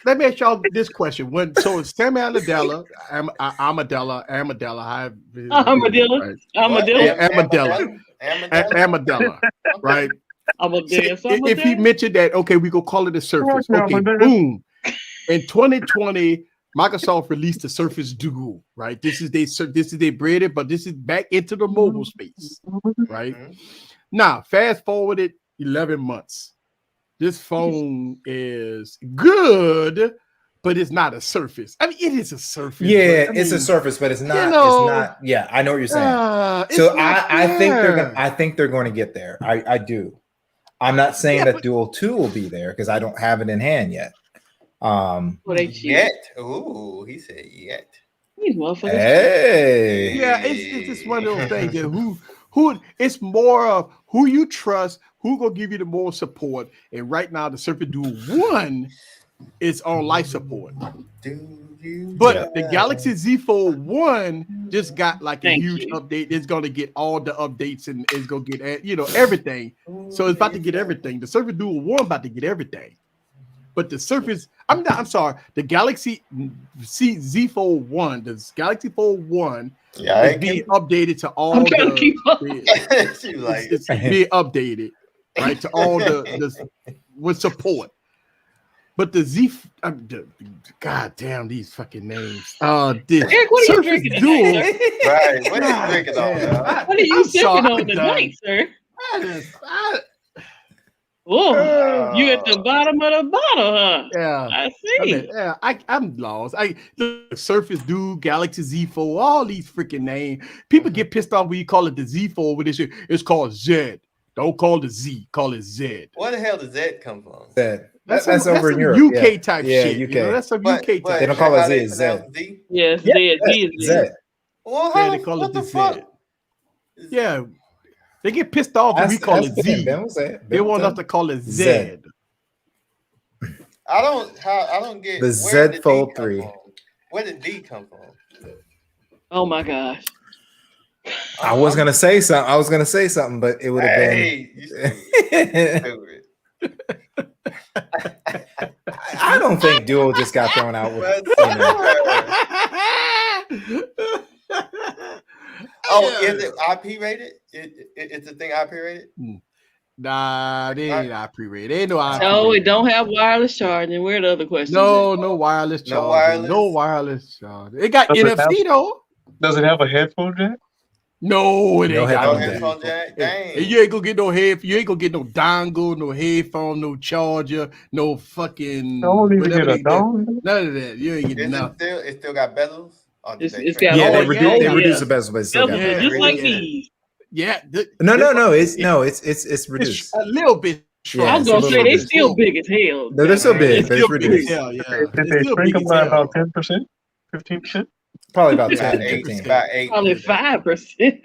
let me ask y'all this question. So it's Sam Amadella, right? If he mentioned that, okay, we go call it a Surface. Okay, boom. In 2020, Microsoft released the Surface Duo, right? This is they bred it, but this is back into the mobile space, right? Now, fast forwarded 11 months. This phone is good, but it's not a Surface. I mean, it is a Surface. Yeah, it's a Surface, but it's not. It's not. Yeah, I know what you're saying. So I think they're going to get there. I do. I'm not saying that Dual 2 will be there because I don't have it in hand yet. Yet. Ooh, he said yet. These motherfuckers. Hey. Yeah, it's just one of those things that who it's more of who you trust, who gonna give you the more support. And right now, the Surface Duo 1 is on life support. But the Galaxy Z Fold 1 just got like a huge update. It's gonna get all the updates and it's gonna get everything. So it's about to get everything. The Surface Duo 1 about to get everything. But the Surface, I'm sorry, the Galaxy Z Fold 1, the Galaxy Fold 1 is being updated to all it's being updated, right? To all the with support. But the God damn these fucking names. Eric, what are you drinking tonight, sir? Right, what are you drinking on? What are you sipping on tonight, sir? Oh, you at the bottom of the bottle, huh? Yeah, I see. I'm lost. The Surface Dude, Galaxy Z Fold, all these freaking names. People get pissed off when you call it the Z Fold. With this shit, it's called Z. Don't call it Z. Call it Z. Where the hell does Z come from? Z. That's over in Europe. UK type shit. UK. That's some UK type. They don't call it Z. Yes, Z. Well, yeah, they call it the Z. Yeah. They get pissed off when we call it Z. They want us to call it Z. I don't get the Z Fold 3. Where did D come from? Oh my gosh. I was gonna say something, but it would have been. I don't think Duo just got thrown out with. Is it IP rated? It's the thing IP rated? Nah, they ain't IP rated. They ain't no IP. No, it don't have wireless charging. Where are the other questions? No wireless charging. No wireless charging. It got NFC though. Does it have a headphone jack? No, it ain't got no headphone jack. Dang. You ain't gonna get no you ain't gonna get no dongle, no headphone, no charger, no fucking. Don't even get a dongle. None of that. You ain't getting nothing. It still got bezels. It's got they reduce the bezel, but it's still got just like these. Yeah. No. It's reduced. A little bit Yeah, I was it's a gonna say little they bit. still big as hell. They're still big, but it's Still big as reduced. hell, yeah. Did It's they still shrink big them as by hell. about 10%, 15%? Probably about About 10, eight, 15. about 8. Probably 5%.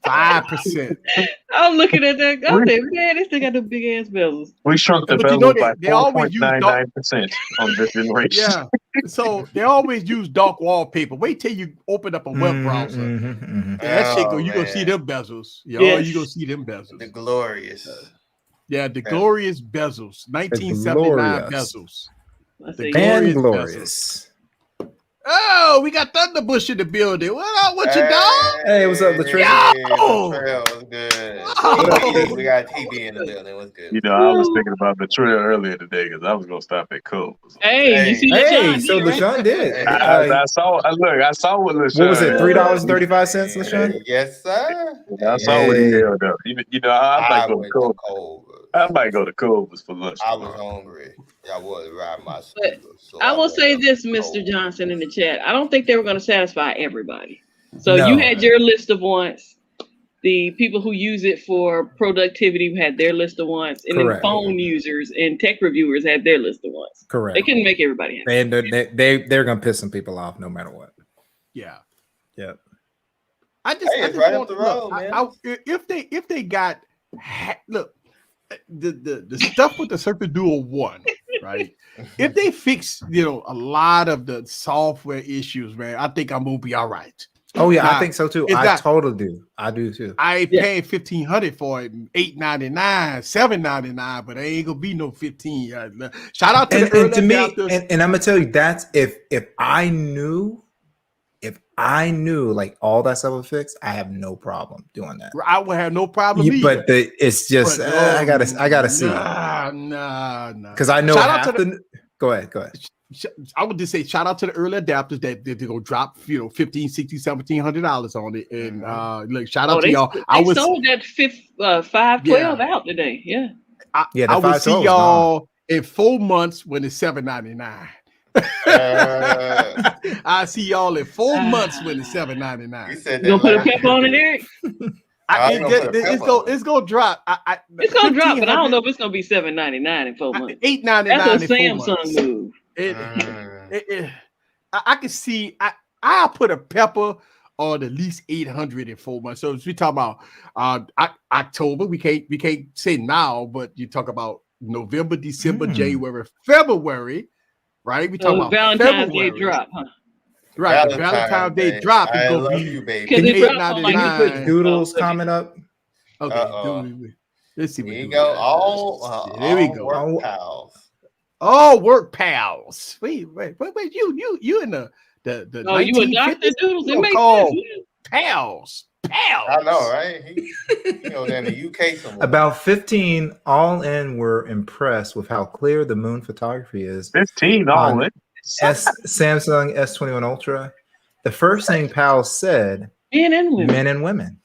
5%. I'm looking at that. I We, say, man, they still got the big ass bezels. we shrunk the But you know bezel by they always use dark. 4.99% on this generation. Yeah. So they always use dark wallpaper. Wait till you open up a web browser. Yeah, that shit go. You gonna see them bezels. Yes. You gonna see them bezels. The glorious. Yeah, the glorious bezels. 1979 glorious. bezels. I The say, glorious And bezels. glorious. Oh, we got Thunderbush in the building. What up with you, dog? Hey, what's up, Latrell? Yo! Latrell, what's good? Oh! We got TB in the building. What's good? You know, I was thinking about the trail earlier today because I was gonna stop at Coles. hey, you see Hey, LaShawn so did, right? LaShawn did. I saw. I saw what LaShawn. What was it? $3.35, LaShawn? Yes, sir. I saw what he Hey. held up. You know, I might go to went Coles. Culver's. I might go to Coles for lunch. I was tomorrow. hungry. I was riding my But scooter. So I will went say up this, to Mr. Culver's. Johnson, in the chat. I don't think they were going to satisfy everybody. So No. you had your list of wants. The people who use it for productivity had their list of wants, and Correct. then phone users and tech reviewers had their list of wants. Correct. They couldn't make everybody happy. They're gonna piss some people off no matter what. Yeah. Yep. I just Hey, it's right up the road, man. If they got look the stuff with the Surface Duo 1, right? If they fix a lot of the software issues, man, I think I'm gonna be all right. Oh yeah, Now, I think so too. it's I not- totally do. I do too. I ain't paying $1,500 for it, $8.99, $7.99, but there ain't gonna be no 15. Shout out to the And early to me, adopters. and I'm gonna tell you that's if I knew like all that stuff was fixed, I have no problem doing that. I would have no problem either. But it's just But, I gotta see nah. because I know Shout out half to the. Go ahead. I would just say shout out to the early adapters that they're gonna drop $1,500, $1,600, $1,700 on it, and look, shout out to y'all. They sold that 512 out today. Yeah. Yeah, I would see 512 is y'all in 4 months when it's $7.99. I see y'all in 4 months when it's $7.99. You said You that gonna put a last pepper on it, Eric? It's gonna drop. It's gonna drop, but I don't know if it's gonna be $7.99 in 4 months. $8.99. That's a in 4 months. Samsung move. I can see. I'll put a pepper on at least 800 in 4 months. So as we talk about October, we can't say now, but you talk about November, December, January, February, right? We talk about Valentine's February. Day drop, huh? Right, the Valentine's Day drop is I gonna love be you, baby. Because it $8.99. dropped on like Can you put Doodle's comment up? Okay, let's see. What Here you Doodle go. has. All There we go. work pals. Oh, work pals. Wait. You in the Oh, you a doctor, 1950s? Doodles? It Don't makes call sense. pals. I know, right? He in the UK somewhere. About 15 all in were impressed with how clear the moon photography is 15 all in. Samsung S21 Ultra. The first thing Powell said, Men and men women. and women.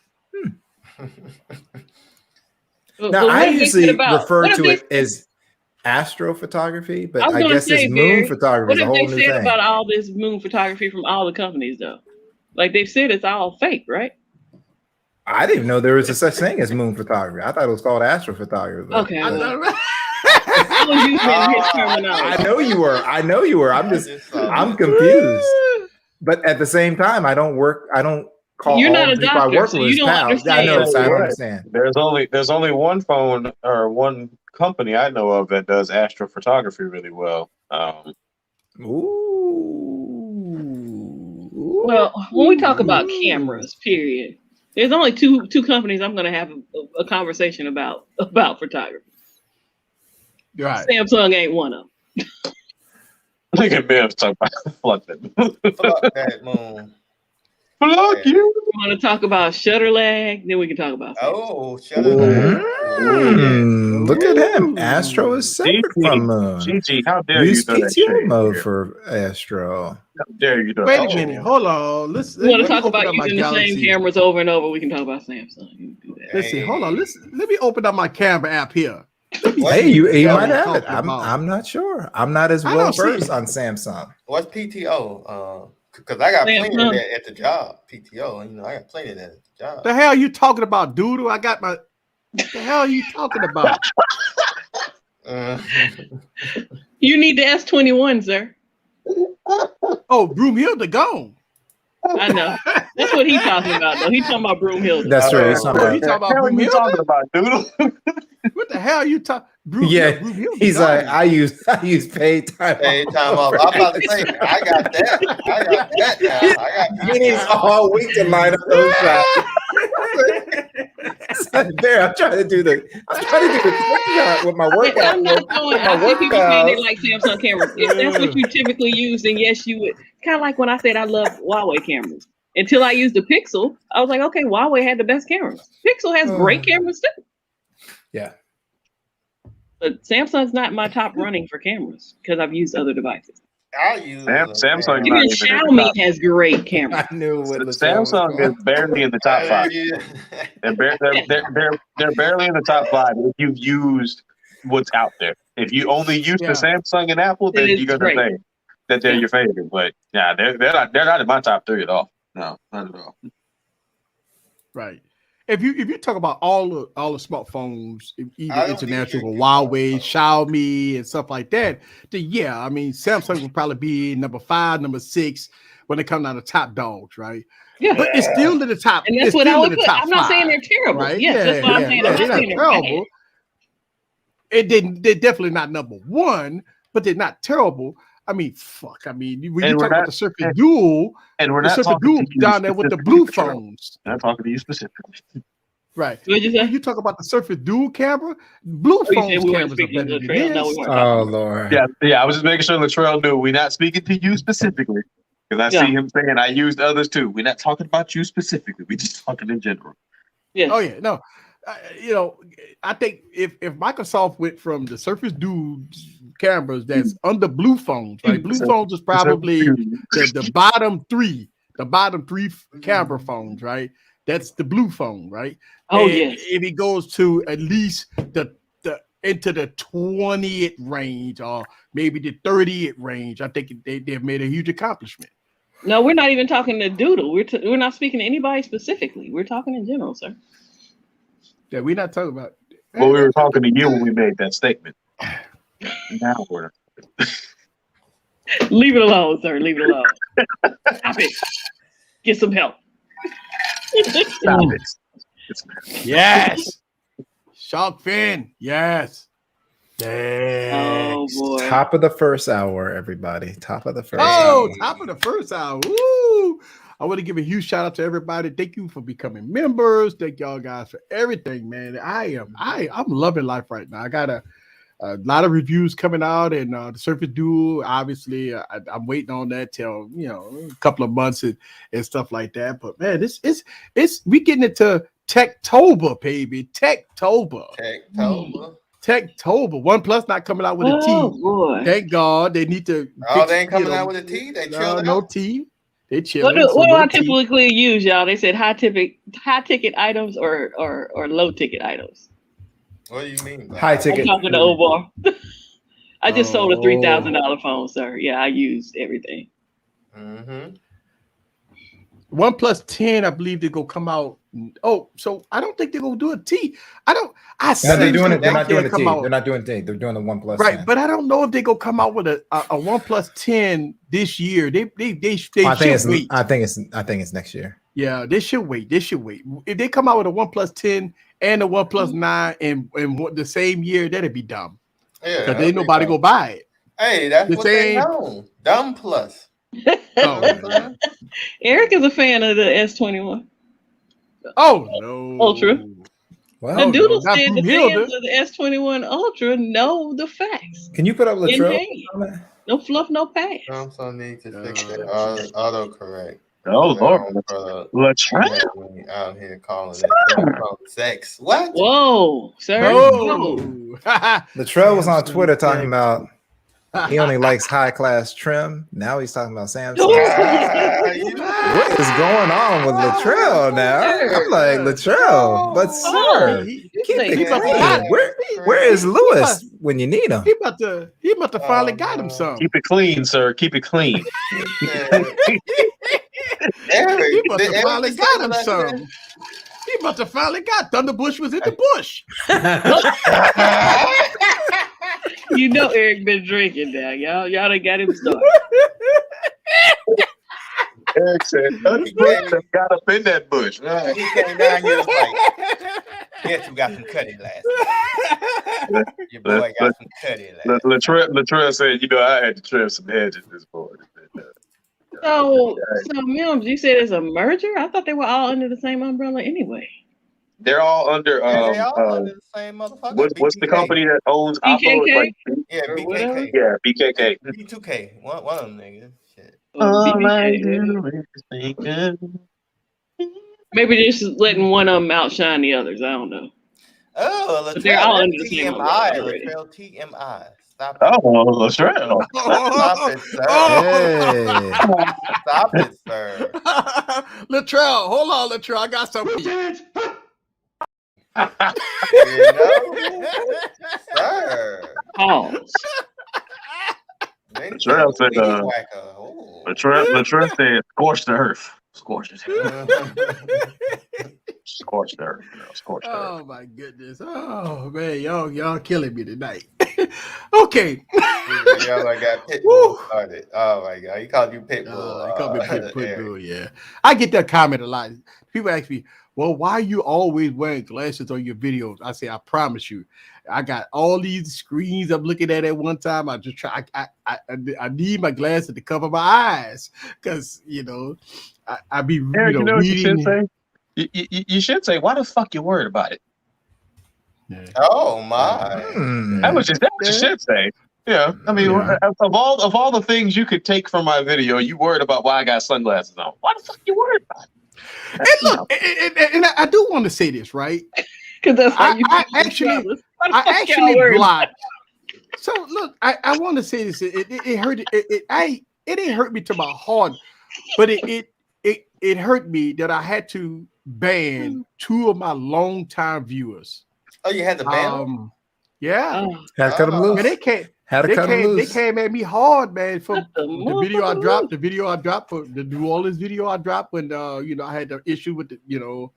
But Now, what I have they usually said about- refer what have to they it as astrophotography, but I was I gonna guess say, it's moon Barry, photography What is a have whole they new said thing. about all this moon photography from all the companies, though? Like they've said, it's all fake, right? I didn't even know there was a such thing as moon photography. I thought it was called astrophotography. but- Okay. Well, I was using his terminology. I know you were. I'm confused. But at the same time, I don't call You're all not the a people I doctor, work so with you as don't pals. understand. I know, so I don't Right. understand. There's only one phone or one company I know of that does astrophotography really well. Well, when we talk about cameras, period, there's only two companies I'm going to have a conversation about photography. Right. Samsung ain't one of them. Look at Bev's talking about fuck that. Fuck that moon. Fuck you. You want to talk about shutter lag? Then we can talk about Samsung. Oh, shut it down. Look at him. Astro is separate from Moon. Gigi, how dare Use you throw that PTO shade mode here? for Astro. How dare you throw Wait that a shade? minute. Hold on. Let's. You want let to me talk open about up my using the same Galaxy. cameras over and over? We can talk about Samsung. You can do that. Let's see. Hold on. Let me open up my camera app here. Hey, you Yeah, might we're have it. talking I'm about. not sure. I'm not as I well don't see versed it. on Samsung. What's PTO? Because I got plenty of Samsung. that at the job. PTO, I got plenty of that at the job. The hell you talking about, Doodle? I got my. The hell are you talking about? You need the S21, sir. Oh, Broomhilda gone. I know. That's what he's talking about, though. He's talking about Broomhilda. That's right. He's talking He about. talking about What are you Broomhilda? talking about, Doodle? What the hell are you talking? Yeah, he's like, I use paid time. Hey, time off. I'm about to say, I got that. I got that now. I got He needs all week to line up those shots. There, I'm trying to do the screenshot with my workout. I'm not going. I see people saying they like Samsung cameras. If that's what you typically use, then yes, you would. Kind of like when I said I love Huawei cameras. Until I used the Pixel, I was like, okay, Huawei had the best cameras. Pixel has great cameras too. Yeah. But Samsung's not my top running for cameras because I've used other devices. I use Samsung. Even Xiaomi has great cameras. I knew what Samsung is barely in the top 5. They're barely in the top 5 if you've used what's out there. If you only use the Samsung and Apple, then you're gonna say that they're your favorite. But yeah, they're not in my top 3 at all. No, not at all. Right. If you talk about all the smartphones, either international, Huawei, Xiaomi, and stuff like that, then yeah, I mean Samsung will probably be number 5, number 6 when it comes down to top dogs, right? Yeah, but it's still in the top. And that's what I would put. I'm not saying they're terrible. Right? Yes, that's what I'm saying. They're not terrible. They're definitely not number 1, but they're not terrible. I mean, fuck. I mean, when you talk about the Surface Dual, and we're the not Surface Dual down there with the blue phones. I'm not talking to you specifically. Right. What did you say? When you talk about the Surface Dual camera, blue phones cameras are better than this. Oh, Lord. Yeah. I was just making sure Latrell knew we're not speaking to you specifically. Because I see him saying I used others too. We're not talking about you specifically. We're just talking in general. Yeah. Oh, yeah. No. I think if Microsoft went from the Surface Dual cameras that's under blue phones, right? Blue phones is probably the bottom 3, camera phones, right? That's the blue phone, right? Oh, and yes. If it goes to at least the into the 20th range or maybe the 30th range, I think they've made a huge accomplishment. No, we're not even talking to Doodle. We're not speaking to anybody specifically. We're talking in general, sir. Yeah, we're not talking about. Well, we were talking to you when we made that statement. Now we're. Leave it alone, sir. Leave it alone. Stop it. Get some help. Stop it. Yes. Shark fin. Yes. Damn. Oh boy. Top of the first hour, everybody. Top of the first hour. Oh, top of the first hour. Woo! I want to give a huge shout out to everybody. Thank you for becoming members. Thank y'all guys for everything, man. I'm loving life right now. I got a lot of reviews coming out, and the Surface Dual. Obviously, I'm waiting on that till a couple of months and stuff like that. But man, it's we getting into Techtober, baby. Techtober. OnePlus not coming out with a T. Boy. Thank God. They need to. They ain't coming out with a T. They chilling no out. T. They chilling. What do I typically use, y'all? They said high ticket items or low ticket items. What do you mean? High ticket. I'm talking to Omar. I just sold a $3,000 phone, sir. Yeah, I used everything. Mm-hmm. OnePlus 10, I believe they're gonna come out. Oh, so I don't think they're gonna do a T. No, they're doing it. They're not doing the T. They're not doing T. They're doing the OnePlus. Right, 10. but I don't know if they're gonna come out with a OnePlus 10 this year. They I think wait. I think it's next year. Yeah, they should wait. If they come out with a OnePlus 10 and a OnePlus 9 and the same year, that'd be dumb. Yeah, because ain't nobody go buy it. Hey, that's what they know. Dumb plus. Oh, Eric is a fan of the S21. Oh no, Ultra. Well, the Doodle not said the Broomhilda. fans of the S21 Ultra know the facts. Can you put up Latrell? No fluff, no pass. Samsung needs to fix that autocorrect. Oh Lord, Latrell out here calling it sex. What? Whoa, sir. No. Latrell was on Twitter talking about he only likes high class trim. Now he's talking about Samsung. What is going on with Latrell now? I'm like, Latrell, but sir, keep it clean. Where is Lewis when you need him? He about to finally got him some. Keep it clean, sir. Keep it clean. He about to finally got him some. He about to finally got Thunderbush was in the bush. You know Eric been drinking now. Y'all done got him started. Eric said, "Nothing but got up in that bush." He came down here was like, "Yes, you got some cutty last night. Your boy got some cutty last night." Latrell said, "You know, I had to trim some hedges this morning." So Mims, you said it's a merger? I thought they were all under the same umbrella anyway. They're all under. They all under the same motherfucker. What's the company that owns BKK? iPhone? Like, Yeah, Or BKK. whatever? yeah, BKK. B2K. One of them niggas. Shit. All I BBK. do is think of- Maybe they're just letting one of them outshine the others. I don't know. Oh, But they're all Latrell, under the that's same TMI. umbrella already. Latrell, TMI. Stop it. Oh, Latrell. Stop it, sir. Hey. Stop it, sir. Latrell, hold on, Latrell. I got something for you. You know? Sir. Pause. Latrell said, Latrell said, "Scorch the earth, scorch it, scorch the earth, girl. Scorch the earth." Oh my goodness. Oh man, y'all killing me tonight. Okay. Yo, I got Pitbull started. Oh my god, he called you Pitbull. They call me Pitbull, yeah. I get that comment a lot. People ask me, well, why you always wearing glasses on your videos? I say, I promise you, I got all these screens I'm looking at one time. I just try. I need my glasses to cover my eyes because I be Eric, you know what you reading. should say? You should say, "Why the fuck you worried about it?" Yeah. Oh my! That was what you should say. Yeah, I mean, of all the things you could take from my video, you worried about why I got sunglasses on. Why the fuck you worried about it? And look, and I do want to say this, right? Because that's how you I actually blocked. So look, I want to say this. It hurt. It didn't hurt me to my heart, but it hurt me that I had to ban 2 of my longtime viewers. Oh, you had to ban them? Yeah. Had to cut them loose. And they came at me hard, man, for the video I dropped. The video I dropped for the New Orleans video I dropped when I had the issue with when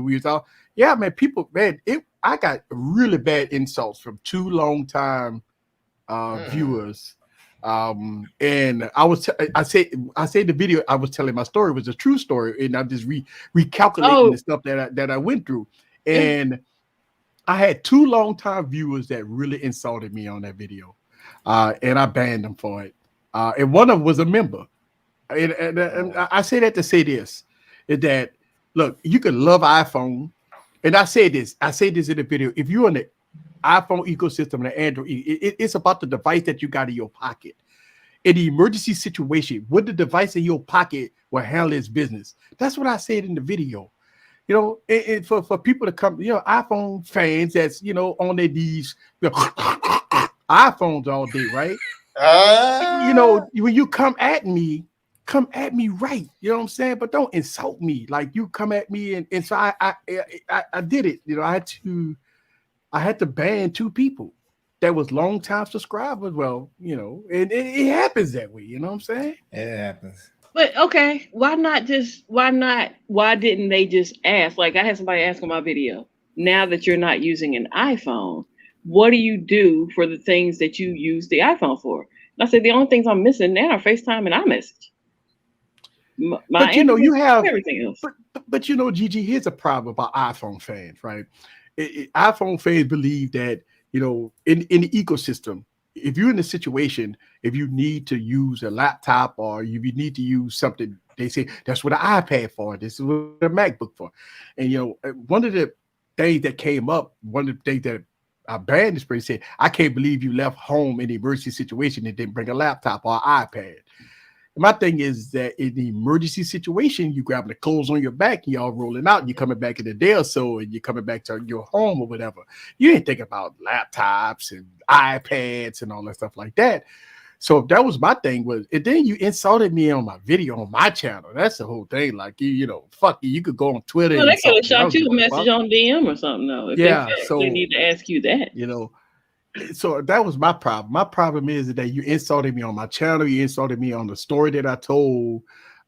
we was out. Yeah, man, people, man, I got really bad insults from 2 longtime viewers. And I say the video I was telling my story was a true story, and I'm just recalculating the stuff that I went through. And I had 2 longtime viewers that really insulted me on that video, and I banned them for it. And one of them was a member. And I say that to say this, is that, look, you can love iPhone. And I say this in the video. If you're in the iPhone ecosystem and the Android, it's about the device that you got in your pocket. In the emergency situation, what the device in your pocket will handle its business. That's what I said in the video. And for people to come, iPhone fans that's, on their knees, iPhones all day, right? When you come at me right. You know what I'm saying? But don't insult me. Like, you come at me, and so I did it. I had to ban 2 people that was long-time subscribers. Well, and it happens that way. You know what I'm saying? It happens. But okay, why didn't they just ask? Like, I had somebody ask on my video, now that you're not using an iPhone, what do you do for the things that you use the iPhone for? And I said, the only things I'm missing now are FaceTime and iMessage. But you have everything else. But Gigi, here's a problem about iPhone fans, right? iPhone fans believe that, in the ecosystem, if you're in a situation, if you need to use a laptop or if you need to use something, they say that's what an iPad for. This is what a MacBook for. And one of the things that came up, one of the things that I banned this person said, I can't believe you left home in an emergency situation and didn't bring a laptop or an iPad. My thing is that in the emergency situation, you grabbing the clothes on your back, and y'all rolling out, and you're coming back in a day or so, and you're coming back to your home or whatever. You ain't thinking about laptops and iPads and all that stuff like that. So that was my thing and then you insulted me on my video on my channel. That's the whole thing. Like, fuck you. You could go on Twitter. Well, they could have shot you a message on DM or something, though. If they need to ask you that. So that was my problem. My problem is that you insulted me on my channel. You insulted me on the story that I told.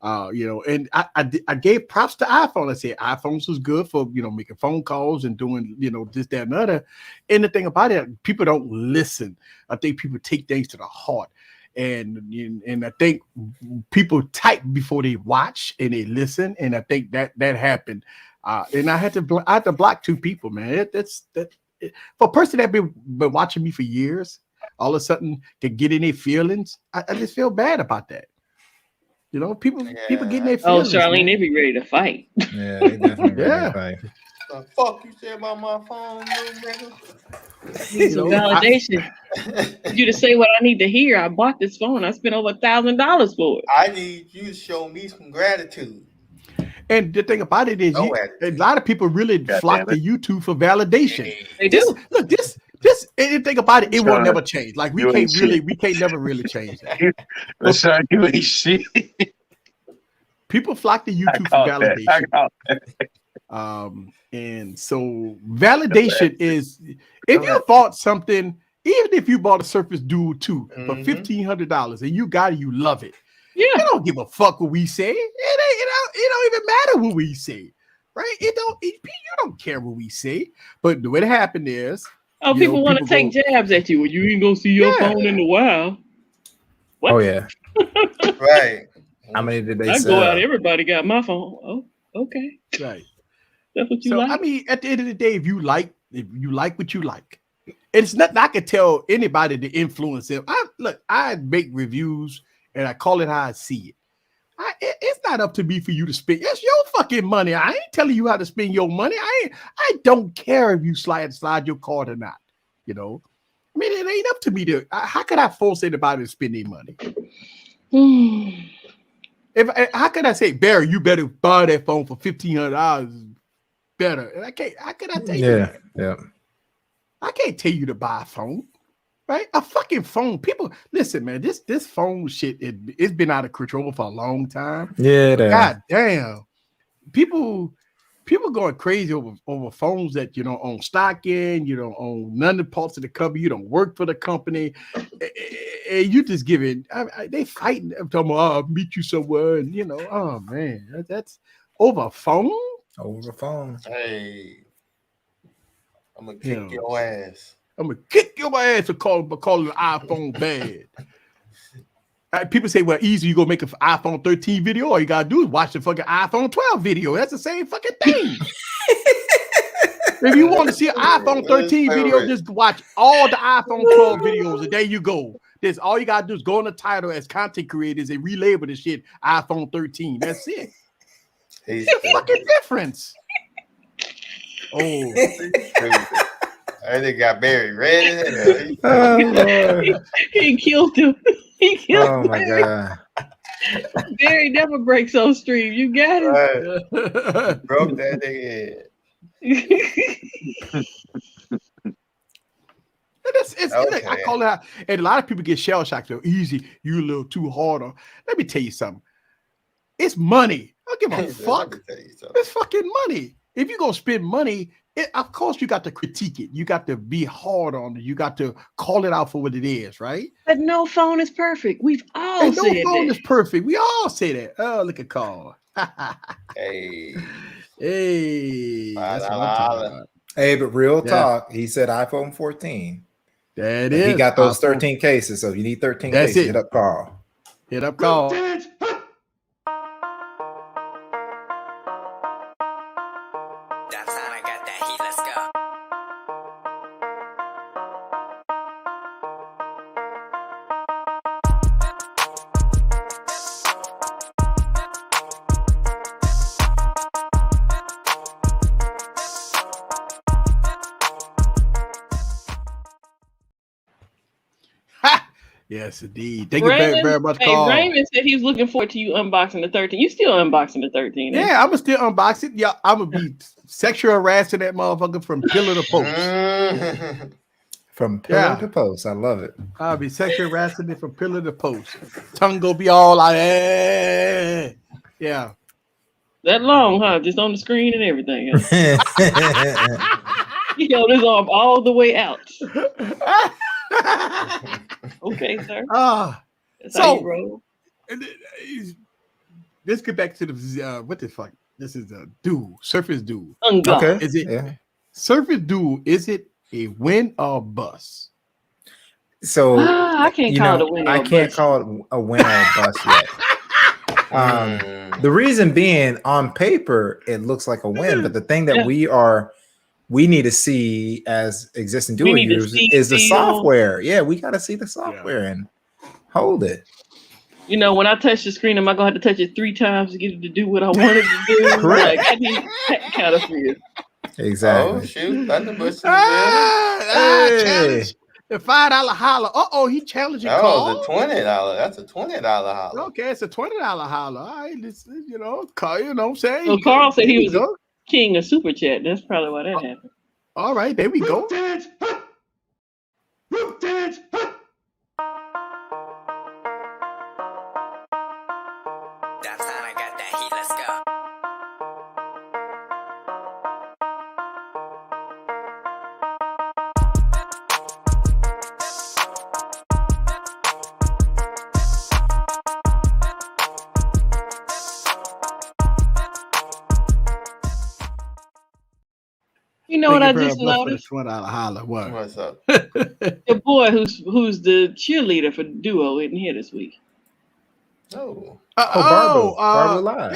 And I gave props to iPhone. I said iPhones was good for making phone calls and doing this, that, and other. And the thing about it, people don't listen. I think people take things to the heart, and I think people type before they watch and they listen. And I think that happened. And I had to block 2 people, man. For a person that been watching me for years, all of a sudden can get in their feelings. I just feel bad about that. People getting their feelings. Oh, Charlene, man. they be ready to fight. Yeah, they definitely ready to fight. The fuck you say about my phone, little nigga? Need some validation. You to say what I need to hear. I bought this phone. I spent over $1,000 for it. I need you to show me some gratitude. And the thing about it is, a lot of people really flock to YouTube for validation. They do. Look, this. And the thing about it, it will never change. Like we can't never really change that. Son, you ain't shit. People flock to YouTube for validation. And so validation is, if you bought something, even if you bought a Surface Duo 2 for $1,500 and you got it, you love it. Yeah. You don't give a fuck what we say. It don't even matter what we say, right? You don't care what we say. But the way it happened is, people want to take jabs at you. Well, you ain't gonna see your phone in a while. What? Oh yeah. Right. How many did they I sell? go out, everybody got my phone. Oh, okay. Right. That's what you So like. I mean, at the end of the day, if you like what you like, it's nothing I can tell anybody to influence them. I make reviews and I call it how I see it. It's not up to me for you to spend. It's your fucking money. I ain't telling you how to spend your money. I don't care if you slide your card or not. I mean, it ain't up to me to. How could I force anybody to spend their money? How could I say, Barry, you better buy that phone for $1,500? Better. And I can't. How could I tell you that? Yeah. I can't tell you to buy a phone. Right, a fucking phone. People, listen, man. This phone shit, it's been out of control for a long time. Yeah, God damn, people going crazy over phones that you don't own stock in, you don't own none of the parts of the company, you don't work for the company, and you just give it. They fighting. I'm talking about, I'll meet you somewhere, and oh man, that's over a phone. Over the phone. Hey, I'm gonna kick your ass. I'm gonna kick your ass for calling an iPhone bad. People say, well, easy, you go make an iPhone 13 video. All you gotta do is watch the fucking iPhone 12 video. That's the same fucking thing. If you want to see an iPhone 13 video, just watch all the iPhone 12 videos, and there you go. This all you gotta do is go in the title as content creators and relabel the shit iPhone 13. That's it. It's a fucking difference. Oh. I think got Barry ready. He killed him. He killed him. Oh my god. Barry never breaks on stream. You got it. Right. Broke that nigga head. Okay. I call it out. And a lot of people get shell shocked. So easy, you a little too hard on. Let me tell you something. It's money. I don't give a fuck. It's fucking money. If you're gonna spend money, of course you got to critique it. You got to be hard on it. You got to call it out for what it is, right? But no phone is perfect. We've all said that. No phone is perfect. We all say that. Oh, look at Carl. Hey. That's what I'm talking about. Hey, but real talk, he said iPhone 14. That is. He got those 13 cases, so if you need 13 cases, hit up Carl. Hit up Carl. Yes, indeed. Thank you very much, Carl. Raymond said he was looking forward to you unboxing the 13. You still unboxing the 13? Yeah, I'm gonna still unbox it. Yeah, I'm gonna be sexual harassing that motherfucker from pillar to post. From pillar to post. I love it. I'll be sexual harassing it from pillar to post. Tongue gonna be all like, yeah. That long, huh? Just on the screen and everything. You know, this arm all the way out. Okay, sir. That's how you roll. let's get back to the what the fuck. This is a Duo, Surface Duo. Okay. Is it Yeah. Surface Duo? Is it a win or bust? So I can't call it a win or I a can't bust. call it a win or a bust yet. The reason being, on paper, it looks like a win, but the thing that we need to see as existing Duo need to users see, is the feel. software. Yeah, we got to see the software and hold it. You know, when I touch the screen, am I gonna have to touch it 3 times to get it to do what I wanted to do? Correct. Like, I need that kind of feel. Exactly. Oh shoot, Thunderbush. Challenge the $5 holler. He challenging Oh, Carl. the $20. That's a $20 holler. Okay, it's a $20 holler. All right, this Carl. You know what I'm saying? Well, Carl said he There we was a go. king of super chat. That's probably why that happened. All right, there we go. Downtown, I got that heat, let's go. You know what I Thank you just very much for the noticed? $20 holler. What? What's up? Your boy, who's the cheerleader for Duo, isn't here this week. Oh. Barbara Live.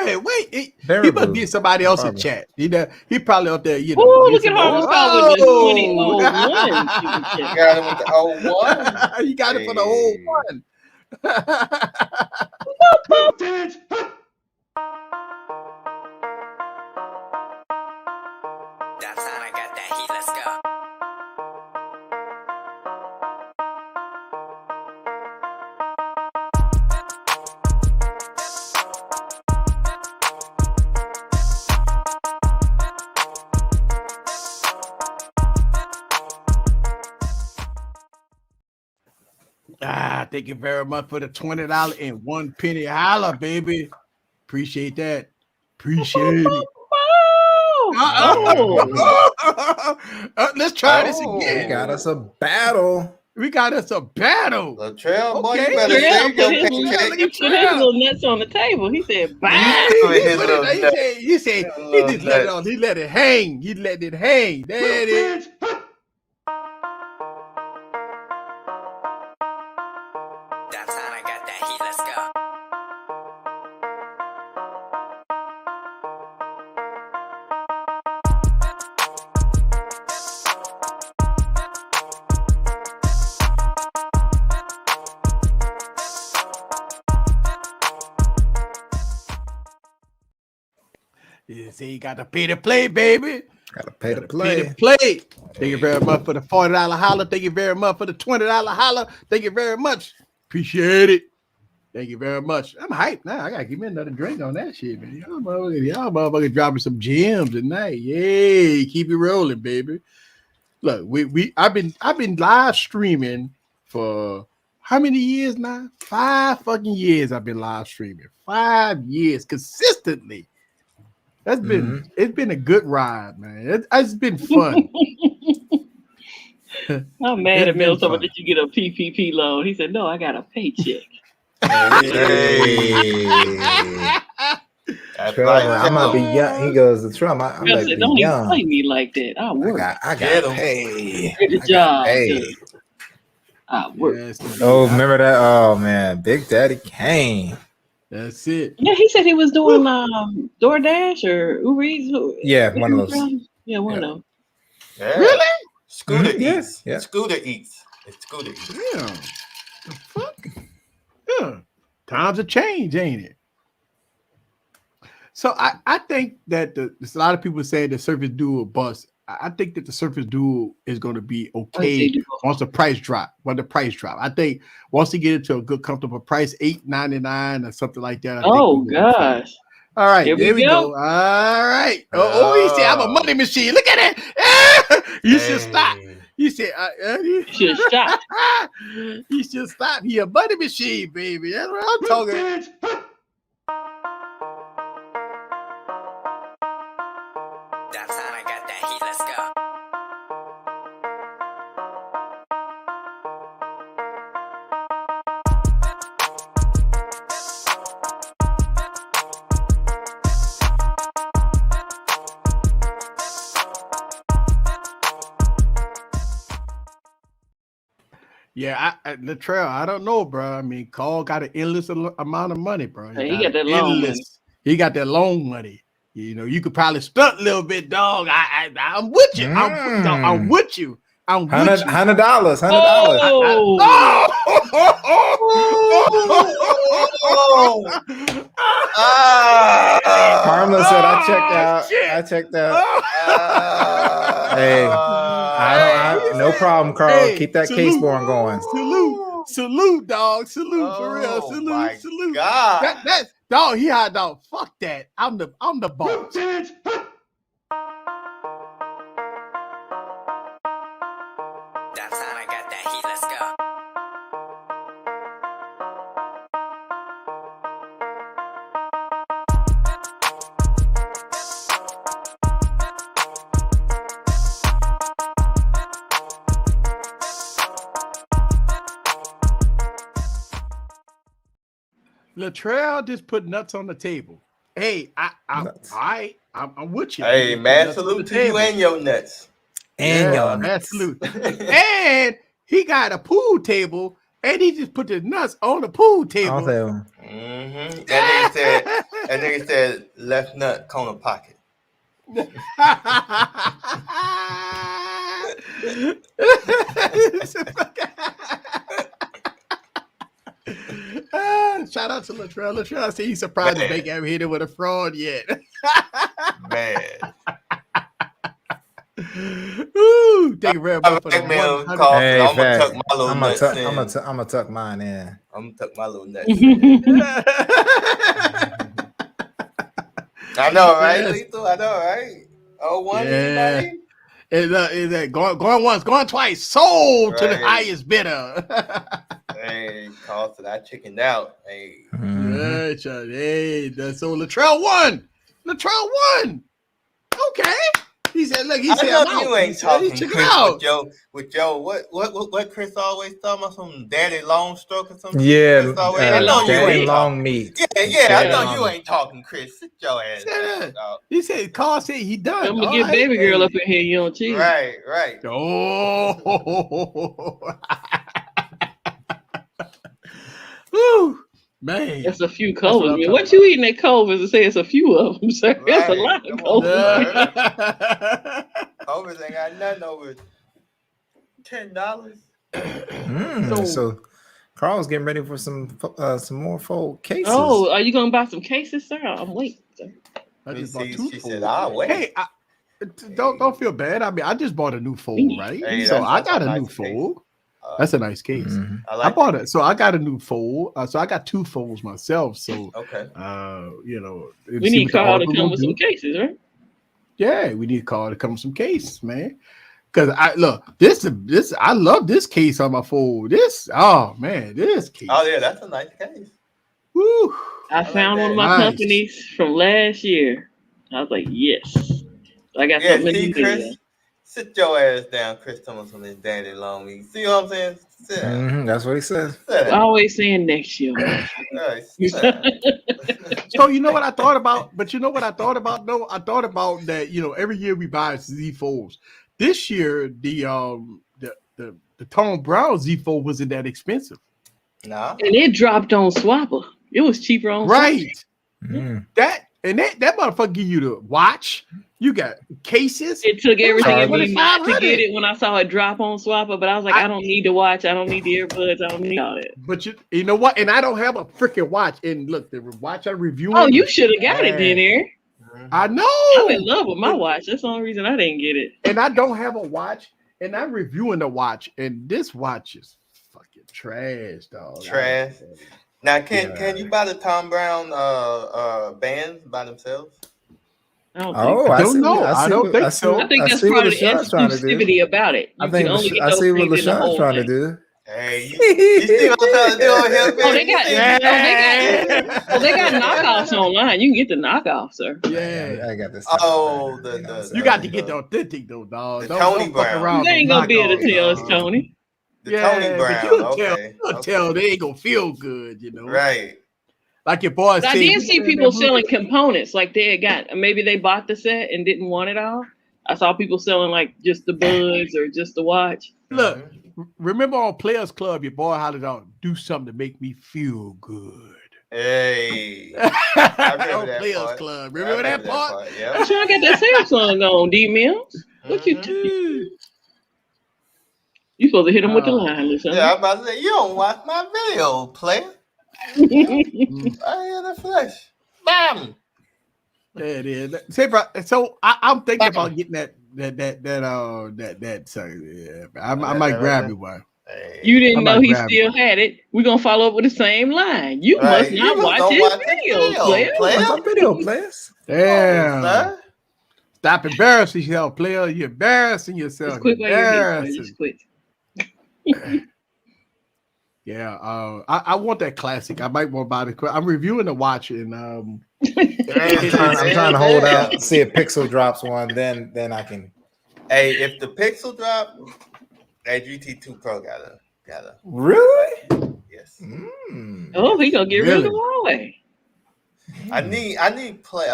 Yeah, wait. He Very must blue. be in somebody else's Barbara. chat. He probably up there, you know. Ooh, he's look at somebody Harvard else. Scott with the 2001 super You chat. got him with the 01. He got it for the whole one. Downtown, I got that heat, let's go. Thank you very much for the $20 and 1 penny holler, baby. Appreciate that. Appreciate it. Let's try this We again. got us a battle. We got us a battle. Latrell, boy, Okay. you better Trail save your put his paycheck. little nuts on the table. He said, bye. He said he just let it on. He let it hang. He let it hang. There it is. Downtown, I got that heat, let's go. You see, you got to pay to play, baby. Gotta pay to Pay play. to play. Thank you very much for the $40 holler. Thank you very much for the $20 holler. Thank you very much. Appreciate it. Thank you very much. I'm hyped now. I gotta give me another drink on that shit, man. Y'all motherfuckers dropping some gems tonight. Yay, keep it rolling, baby. Look, I've been live streaming for how many years now? 5 fucking years I've been live streaming. 5 years consistently. That's been it's been a good ride, man. It's been fun. I'm mad It's at Bill been talking fun. did you get a PPP loan? He said, no, I got a paycheck. Trump, I'm gonna be young. He goes, the Trump. I'm Bill gonna said, be don't even play young. me like that. I work. I Get got 'em. paid. Get the job. Hey. done. I work. Yes, indeed. Oh, remember that? Oh man, Big Daddy Kane. That's it. Yeah, he said he was doing DoorDash or Uber Eats. Yeah, one of those. Yeah, one Yeah. of them. Yeah. Really? Scooter Mhm, yeah, eats. yeah. Scooter eats. It's Scooter eats. Yeah. The fuck? Yeah. Times have changed, ain't it? So I think that there's a lot of people saying the Surface Duo bust. I think that the Surface Duo is going to be okay once the price drop. When the price drop, I think once you get it to a good, comfortable price, $8.99 or something like that. I think Oh we'll be fine. gosh. All right, Here we there we go. go. All right. He said, I'm a money machine. Look at that. You should stop. You said, You should have shot. you should stop. He a money machine, baby. That's what I'm talking. Downtown, I got that heat, let's go. Yeah, Latrell, I don't know, bro. I mean, Carl got an endless amount of money, bro. He got that long money. He got that long money. You know, you could probably stunt a little bit, dog. I'm with you. I'm with you. I'm with you. $100. Harmless said, I checked out. Hey, no problem, Carl. Hey, keep that salute. case born going. Salute, dog. Salute for real. Salute. That dog, he hot dog. Fuck that. I'm the boss. That time I got that heat, let's go. Latrell just put nuts on the table. Hey, I'm with you. Hey, man, salute to you and your nuts. And your nuts. Salute. And he got a pool table, and he just put the nuts on the pool table. Mm-hmm. That nigga said left nut, corner pocket. Shout out to Latrell. Latrell said he's surprised the bank haven't hit it with a fraud yet. Man. Ooh, thank you very much for the Hey, I'm gonna tuck my little nuts in. I'm gonna tuck mine in. I'm gonna tuck my little nuts in. I know, right, Lethal? I know, right? Oh, one anybody? Is that going once, going twice, sold to the highest bidder. Hey, cost that I chickened out. Hey. Mm-hmm. Hey, so Latrell won. Okay. He said, look, I know you ain't talking Chris with Joe. What Chris always talking about, some daddy long stroke or something? Yeah, I know you ain't long meat. Yeah, I know you ain't talking, Chris. Sit your ass down. He said, Carl said he done. I'm gonna get baby girl up in here, you don't cheat. Right. Oh. Woo. Man, that's a few Culvers. I mean, what you eating at Culvers to say it's a few of them, sir? That's a lot of Culvers. Culvers ain't got nothing over $10. So Carl's getting ready for some more fold cases. Oh, are you gonna buy some cases, sir? I'm waiting, sir. I just bought two she folds. said, "I'll wait." Hey, don't feel bad. I mean, I just bought a new fold, right? Hey, so I got a nice new case. fold. That's a nice case. Mm-hmm. I bought it, so I got a new fold. So I got two folds myself. So okay, you know, we need Carl to come with some cases, right? Yeah, we need Carl to come with some cases, man. Because I love this case on my fold. This case. Oh yeah, that's a nice case. Woo! I found one of my companies from last year. I was like, yes. I got something see, in Chris, sit your ass down, Chris Thomas, on this daddy long meat. See what I'm saying? Sit down. That's what he says. Always saying next year. So you know what I thought about? But you know what I thought about? No, I thought about that. You know, every year we buy Z folds. This year, the Tom Brown Z fold wasn't that expensive. No, and it dropped on Swapper. It was cheaper on right. Swapper. That motherfucker give you the watch. You got cases. It took everything in me not to get it when I saw it drop on Swapper, but I was like, I don't need the watch. I don't need the earbuds. I don't need all that. But you know what? And I don't have a freaking watch. And look, the watch I reviewing. Oh, you should have got it then, Eric. I know. I'm in love with my watch. That's the only reason I didn't get it. And I don't have a watch. And I'm reviewing the watch. And this watch is fucking trash, dog. Trash. Now, can you buy the Tom Brown bands by themselves? I don't know. I don't think so. I think that's part of the exclusivity about it. I see what LaShawn's trying to do. Hey, you see what I'm trying to do on here? They got knockoffs online. You can get the knockoffs, sir. Yeah, I got this. Oh, you got to get the authentic though, dog. The Tony Brown. You ain't gonna be able to tell us, Tony. Tony Brown. You'll tell they ain't gonna feel good, you know. Right. Like your boys. I did see people selling components, like they maybe they bought the set and didn't want it all. I saw people selling like just the buds or just the watch. Look, remember on Players Club, your boy hollered out, "Do something to make me feel good." Hey, on remember that Players part. Club, I remember that part? Yeah. I'm sure I got that Samsung on, D Mills. What you You supposed to hit him with the line or something. Yeah, I'm about to say, you don't watch my video, player. I in the flesh. Bam. There it is. Say, bro. So I'm thinking about getting that. So yeah, I might grab you one. Hey. You didn't know he grab still had it. We're gonna follow up with the same line. You must not watch his videos, player. What's my video, players? Damn. Oh, Stop embarrassing yourself, player. You're embarrassing yourself. Just quit while you're here, player. Just quit. Yeah, I want that classic. I might want to buy the. I'm reviewing the watch and I'm trying to hold out, see if Pixel drops one, then I can. Hey, if the Pixel drop, that GT2 Pro gotta. Really? Yes. Oh, he gonna get rid of the Huawei. I need play.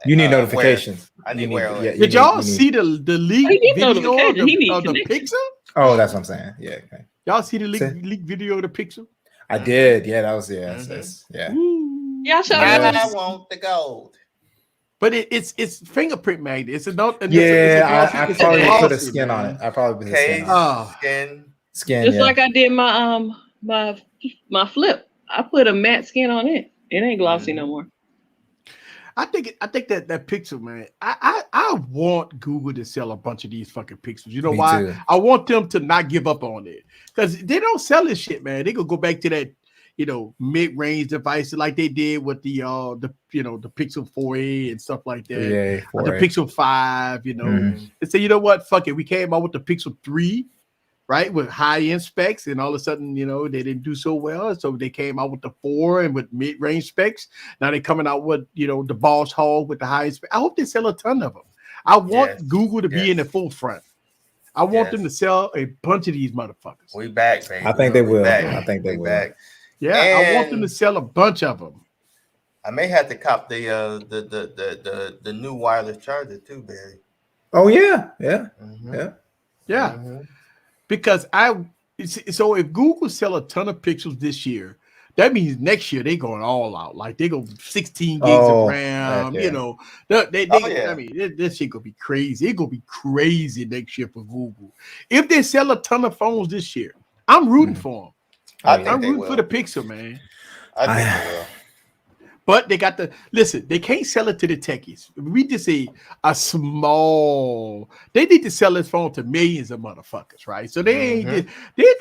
You need notifications. I need wear. Did y'all see the leak video of the Pixel? Oh, that's what I'm saying. Yeah. Okay. Y'all see the leak video of the Pixel? I did. Yeah, that was yeah. Y'all show I want the gold. But it's fingerprint magnet. It's adult. I probably put a skin on it. I probably put a skin. Just like I did my my flip. I put a matte skin on it. It ain't glossy no more. I think that Pixel, man. I want Google to sell a bunch of these fucking Pixels. You know why? Too. I want them to not give up on it because they don't sell this shit, man. They could go back to that, mid-range devices like they did with the Pixel 4a and stuff like that. Yeah, the Pixel 5. They say, you know what? Fuck it. We came out with the Pixel 3. Right, with high-end specs, and all of a sudden, they didn't do so well. So they came out with the 4 and with mid-range specs. Now they're coming out with, the Boss Hog with the highest spec. I hope they sell a ton of them. I want Google to be in the forefront. I want them to sell a bunch of these motherfuckers. We back, baby. I think they will. I think they will. Back. Yeah, and I want them to sell a bunch of them. I may have to cop the new wireless charger too, Barry. Oh yeah. Because so if Google sell a ton of Pixels this year, that means next year they going all out. Like they go 16 gigs of RAM. I mean, this shit gonna be crazy. It gonna be crazy next year for Google. If they sell a ton of phones this year, I'm rooting for them. I'm rooting for the Pixel, man. I think they will. But they got they can't sell it to the techies. We just say they need to sell this phone to millions of motherfuckers, right? So they're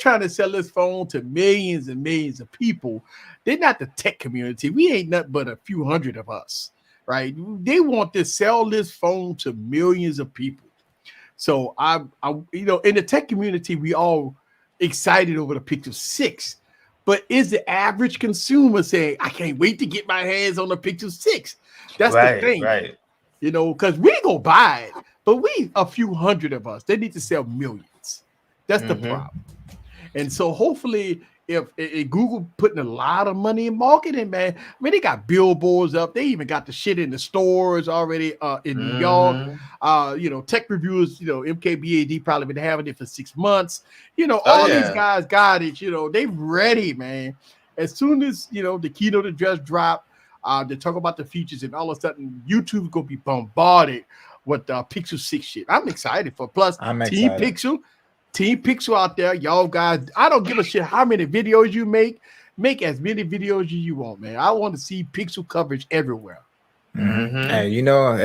trying to sell this phone to millions and millions of people. They're not the tech community. We ain't nothing but a few hundred of us, right? They want to sell this phone to millions of people. So I in the tech community, we all excited over the Pixel 6. But is the average consumer saying, I can't wait to get my hands on the Pixel 6? That's the thing. Right. Because we go buy it, but we a few hundred of us. They need to sell millions. That's the problem. And so hopefully if Google putting a lot of money in marketing, man. I mean, they got billboards up. They even got the shit in the stores already in New York. Tech reviewers, MKBAD probably been having it for 6 months. These guys got it. They ready, man. As soon as, the keynote address drop, they talk about the features, and all of a sudden YouTube's going to be bombarded with Pixel 6 shit. I'm excited for. Plus, Team Pixel out there, y'all guys. I don't give a shit how many videos you make. Make as many videos as you want, man. I want to see Pixel coverage everywhere. Hey,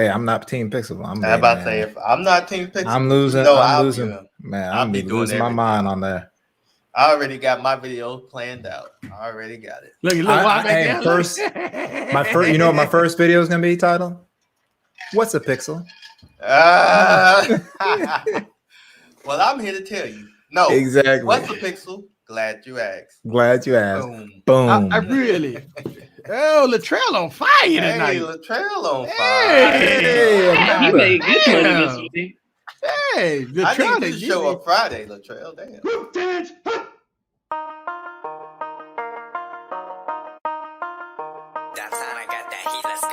I'm not Team Pixel. I'm about to say, if I'm not Team Pixel, I'm losing. I'm losing. Man, I'm losing my mind on that. I already got my videos planned out. I already got it. Look, my first video is gonna be titled, "What's a Pixel?" Well, I'm here to tell you. No. Exactly. What's a Pixel? Glad you asked. Boom. I really. Oh, Latrell on fire tonight. Hey, Latrell on fire. Hey, he made good money this week. Hey, Latrell. I need to show up Friday, Latrell. Damn. That time I got that heat, let's go.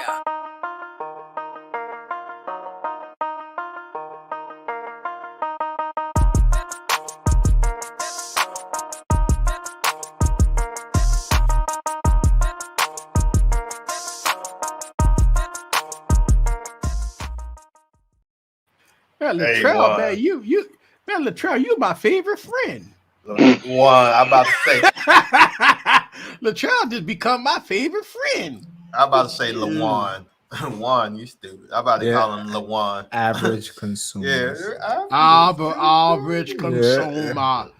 Man, Hey, Latrell, Juan. man, Latrell, you my favorite friend. Juan, I'm about to say. Latrell just become my favorite friend. I'm about to say Lawan. Juan, you stupid. I'm about to Yeah. call him Lawan. Average Yeah. consumers. Average consumer.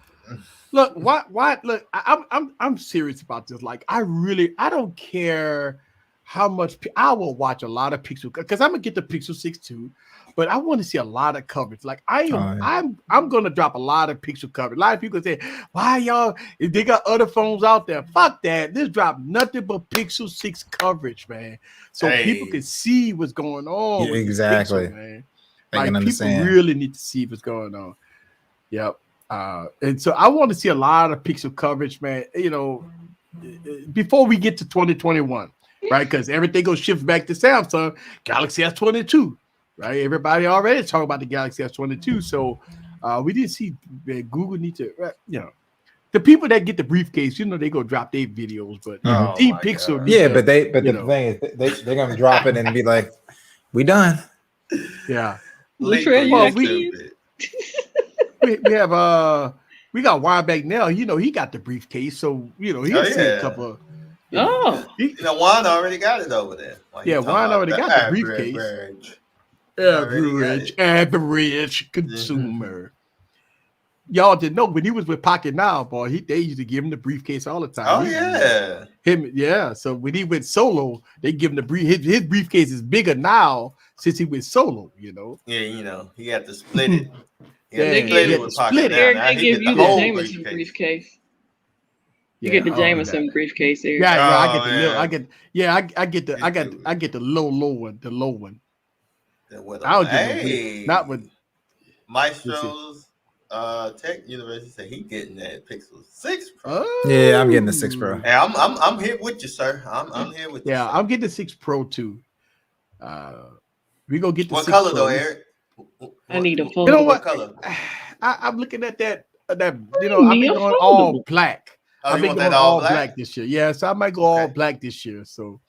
Look, why? Look, I'm serious about this. Like, I don't care how much I will watch a lot of Pixel because I'm gonna get the Pixel 6 too, but I want to see a lot of coverage. Like, I'm gonna drop a lot of Pixel coverage. A lot of people say, "Why y'all? If they got other phones out there, fuck that. This drop nothing but Pixel 6 coverage, man, so people can see what's going on. Yeah, with exactly. Pixel, man. They Like, can people understand. really need to see what's going on. Yep. And so I want to see a lot of Pixel coverage, man. You know, before we get to 2021, right? Because everything goes shift back to Samsung Galaxy S22, right? Everybody already talking about the Galaxy S22, so we didn't see Google need to, you know, the people that get the briefcase, you know, they go drop their videos, but Team Pixel, but the thing is, they're gonna drop it and be like, "We done." Yeah. Latrell, you got kids? we have we got Wireback now. You know, he got the briefcase, so you know he'll see a couple of. You know, Juan already got it over there. Juan already got the briefcase. Average consumer. Y'all didn't know when he was with Pocket Now, boy. They used to give him the briefcase all the time. Oh yeah, So when he went solo, they give him the his briefcase is bigger now since he went solo. You know. Yeah, you know he had to split it. They give you the Jameson briefcase. You get the Jameson briefcase there. I get the little. I get the low one. The low one. I would get not with Maestro's Tech University said he getting that Pixel 6 Pro. Yeah, I'm getting the 6 Pro. Hey, I'm here with you, sir. I'm here with you. Yeah, I'm getting the 6 Pro too. We gonna get the what 6 color Pro. though, Eric? I need a phone. You know what? Color? I'm looking at that. You know, I've been going all black. I've been going all black this year. Yeah, so I might go all black this year. So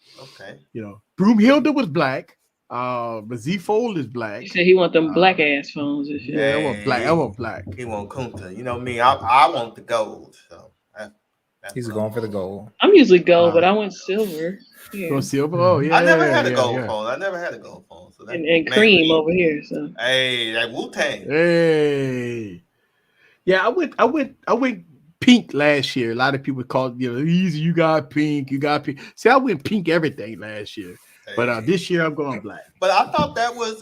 you know, Broomhilda was black. But Z Fold is black. He said he want them black ass phones this year. Yeah, I want black. I want black. He want Kunta. You know me. I want the gold. So he's going for the gold. I'm usually gold, but I went silver. Yeah. Go silver. Oh yeah. I never had a gold phone. I never had a gold phone. So and cream over here. So hey, that Wu-Tang. Hey. Yeah, I went pink last year. A lot of people called, you know, easy. You got pink. See, I went pink everything last year. But this year I'm going black. But I thought that was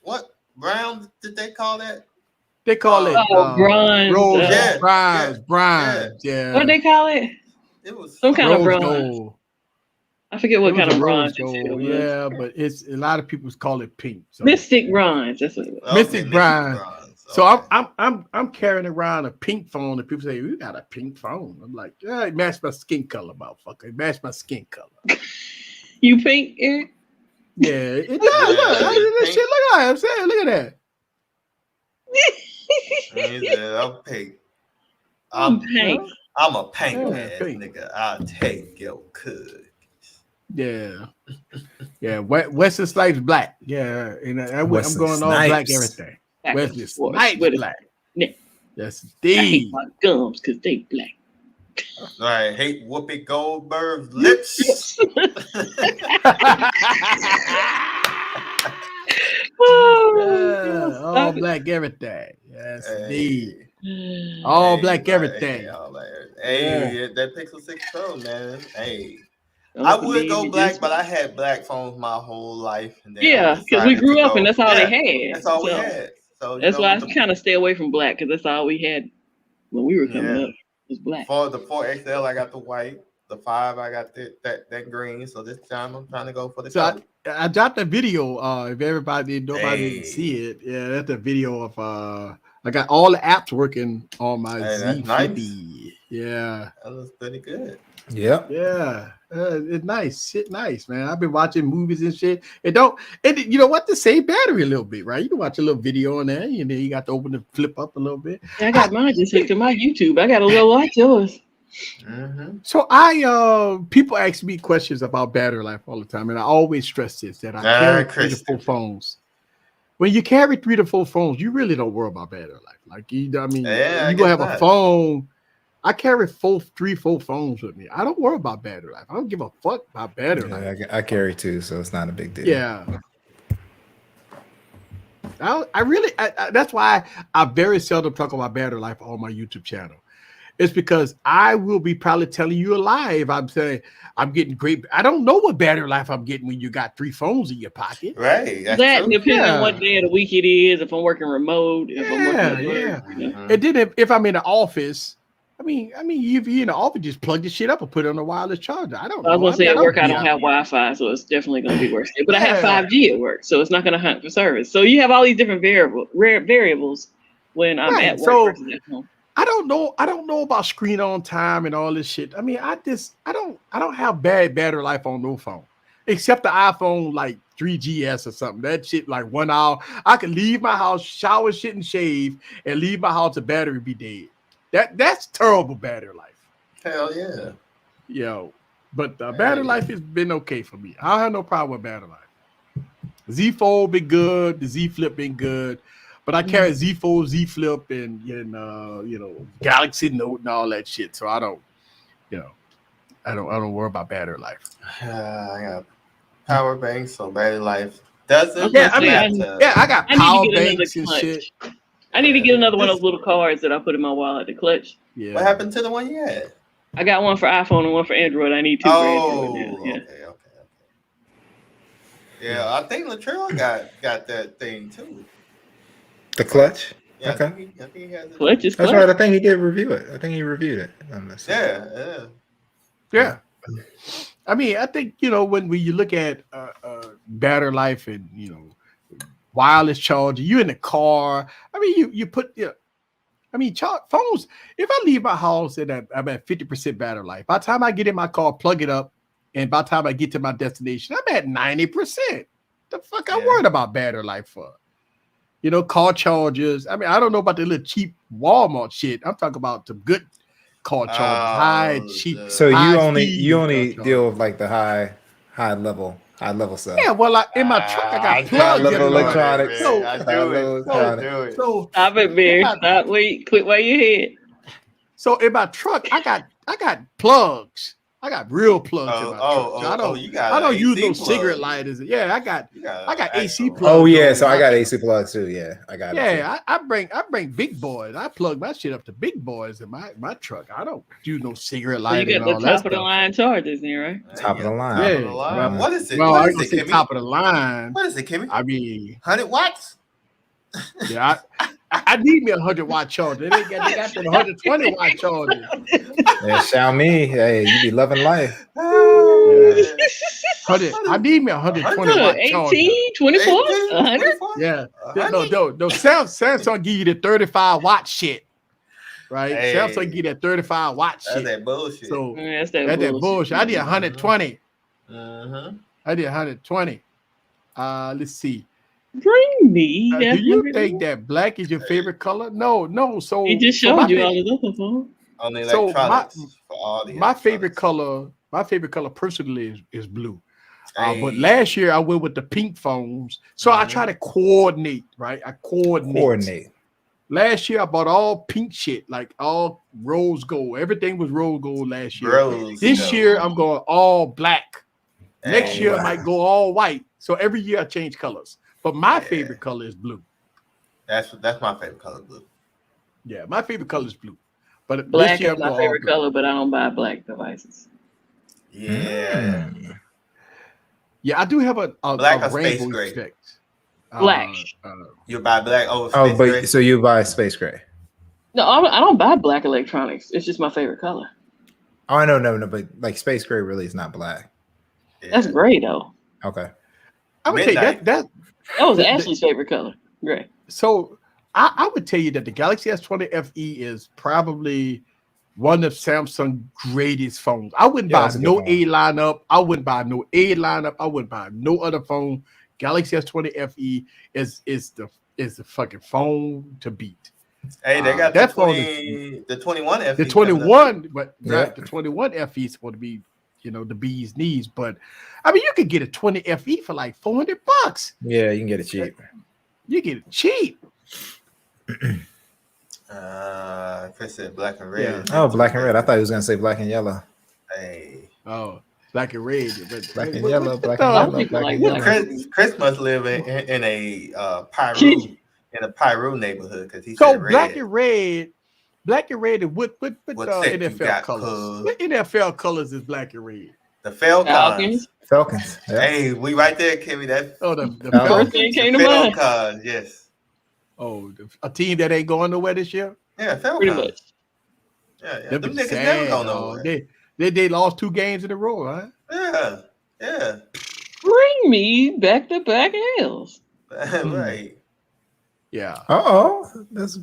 what brown did they call that? They call it bronze. Bronze. Yeah. What do they call it? It was some kind of bronze. Gold. I forget what kind of bronze. Gold. Yeah, but it's a lot of people call it pink. So. Mystic bronze. That's what it was. Mystic bronze. So I'm carrying around a pink phone, and people say, "You got a pink phone?" I'm like, "Yeah, it matched my skin color, motherfucker. It matched my skin color." You pink, Eric? Yeah, it does. Look, shit, look at it. I'm saying, look at that. I'm pink. I'm pink. I'm a pink ass nigga. I'll take your cookies. Yeah. Yeah. Wesley Snipes black. Yeah. And I'm going all black everything. Wesley Snipes black. Yeah. Yes, I hate my gums because they black. I hate Whoopi Goldberg's lips. All black everything. Yes, indeed. All black everything. Hey, that Pixel 6 Pro, man. Hey. I would go black, but I had black phones my whole life. And yeah, because we grew up and that's all they had. That's all we had. So that's why I kind of stay away from black, because that's all we had when we were coming up. Was black. For the 4XL, I got the white. The 5, I got that green. So this time I'm trying to go for the color. I dropped a video. If nobody didn't see it, yeah, that's a video of I got all the apps working on my Z50. Nice. Yeah, that looks pretty good. Yep. Yeah. It's nice. Shit nice, man. I've been watching movies and shit. You know what? To save battery a little bit, right? You can watch a little video on there, and then you got to open the flip up a little bit. I got mine just hooked to my YouTube. I got to go watch yours. Mm-hmm. So people ask me questions about battery life all the time, and I always stress this, that I carry 3 to 4 phones. when you carry 3 to 4 phones, you really don't worry about battery life. Like you I you guess gonna have not. a phone. I carry 3, 4 phones with me. I don't worry about battery life. I don't give a fuck about battery life. I carry 2, so it's not a big deal. Yeah. That's why I very seldom talk about battery life on my YouTube channel. It's because I will be probably telling you a lie if I'm saying I'm getting great. I don't know what battery life I'm getting when you got 3 phones in your pocket. Right. That's That true. depending on what day of the week it is, if I'm working remote, if I'm working at work, you know. And then if I'm in the office, I mean, if you're in the office, just plug the shit up and put it on a wireless charger. I don't know. I was gonna say at work I don't don't have Wi-Fi, so it's definitely gonna be worse. But I have 5G at work, so it's not gonna hunt for service. So you have all these different variables when I'm at work versus at home. I don't know about screen on time and all this shit. I mean, I don't have bad battery life on no phone, except the iPhone like 3GS or something. That shit like 1 hour. I could leave my house, shower, shit, and shave, and leave my house. The battery be dead. That's terrible battery life. Hell yeah. Yo, but battery life has been okay for me. I don't have no problem with battery life. Z Fold been good. The Z Flip been good. But I carry Z Fold, Z Flip, and Galaxy Note and all that shit. So I don't worry about battery life. I got power banks, so battery life doesn't. I got power banks and shit. I need to get another one of those little cards that I put in my wallet, the clutch. Yeah. What happened to the one you had? I got one for iPhone and one for Android. I need 2 for Android. Yeah. Okay. Yeah, I think Latrell got that thing too. The clutch? Yeah, okay. I think he has it. Clutch is That's clutch. right. I think he did review it. I think he reviewed it. Yeah. I mean, I think, when you look at battery life and, wireless charger, you in the car. I mean, you put, phones, if I leave my house and I'm at 50% battery life, by the time I get in my car, plug it up, and by the time I get to my destination, I'm at 90%. The fuck I'm worried about battery life for? Car chargers. I mean, I don't know about the little cheap Walmart shit. I'm talking about the good car chargers, cheap. So you only deal with like the high level stuff. Yeah, well, in my truck I got plugs. Little electronics. So Stop it, Bear. Stop. Wait. Quit while you're ahead. So in my truck, I got plugs. I got real plugs in my truck. I don't use no cigarette lighters. Yeah, I got AC plugs. Oh yeah, so I got AC plugs too. Yeah, I got. Yeah, I bring big boys. I plug my shit up to big boys in my truck. I don't use no cigarette lighter. You got the top of the line chargers in, right? Top of the line. Yeah. What is it? Well, What I is can it, say Kimmy? top of the line. What is it, Kimmy? I mean, 100 watts? Yeah, I need me a 100-watt charger. They got them 120-watt chargers. Yeah, Xiaomi, hey, you be loving life. I need me a 120-watt charger. 18, 24, 100? Yeah. No. Samsung give you the 35-watt shit. Right? Hey. Samsung give you that 35-watt shit. That's that bullshit. So That's that bullshit. I did 120. Mm-hmm. I did 120. Let's see. Bring me. Do you think that black is your favorite color? No. So he just showed you all the other phone. On the So electronics. for all the my favorite electronics. color personally is blue. Hey. But last year I went with the pink phones. So I try to coordinate, right? I coordinate. Last year I bought all pink shit, like all rose gold. Everything was rose gold last year. This year I'm going all black. Next year I might go all white. So every year I change colors. But my favorite color is blue. That's my favorite color, blue. Yeah, my favorite color is blue. But Black this year is my favorite color, but I don't buy black devices. Yeah. Yeah, I do have a Black or rainbow space gray? effect. Black. You buy black over space Oh, but gray? so you buy space gray? No, I don't buy black electronics. It's just my favorite color. Oh, I know, no, but like space gray really is not black. That's gray though. Okay. I would say that was Ashley's favorite color. Gray. So I would tell you that the Galaxy S20 FE is probably one of Samsung's greatest phones. I wouldn't buy no A lineup. I wouldn't buy no A lineup. I wouldn't buy no other phone. Galaxy S20 FE is the fucking phone to beat. Hey, they got that the phone 20, the 21 FE. The 21, but Yeah. the 21 FE is supposed to be, the bee's knees. But I mean, you could get a 20 FE for like $400. Yeah, you can get it cheap. You get it cheap. Chris said black and red. Yeah. Oh, black and red. I thought he was gonna say black and yellow. Hey. Oh, black and red. But Black and yellow, black Some and yellow, people black like and black yellow. and red. Chris must live in a Pyru neighborhood because he so said red. black and red. Black and red. And what set you NFL got, colors? cuz? What NFL colors is black and red? The Falcons. Falcons. Yeah. Hey, we right there, Kimmy. That The Falcons. First thing came to mind. Falcons, yes. Oh, a team that ain't going nowhere this year. Yeah, Falcons. Pretty much. Yeah. Them Them be niggas sad, never go dog. nowhere. They lost 2 games in a row, huh? Yeah. Bring me back-to-back L's. Right. Yeah. That's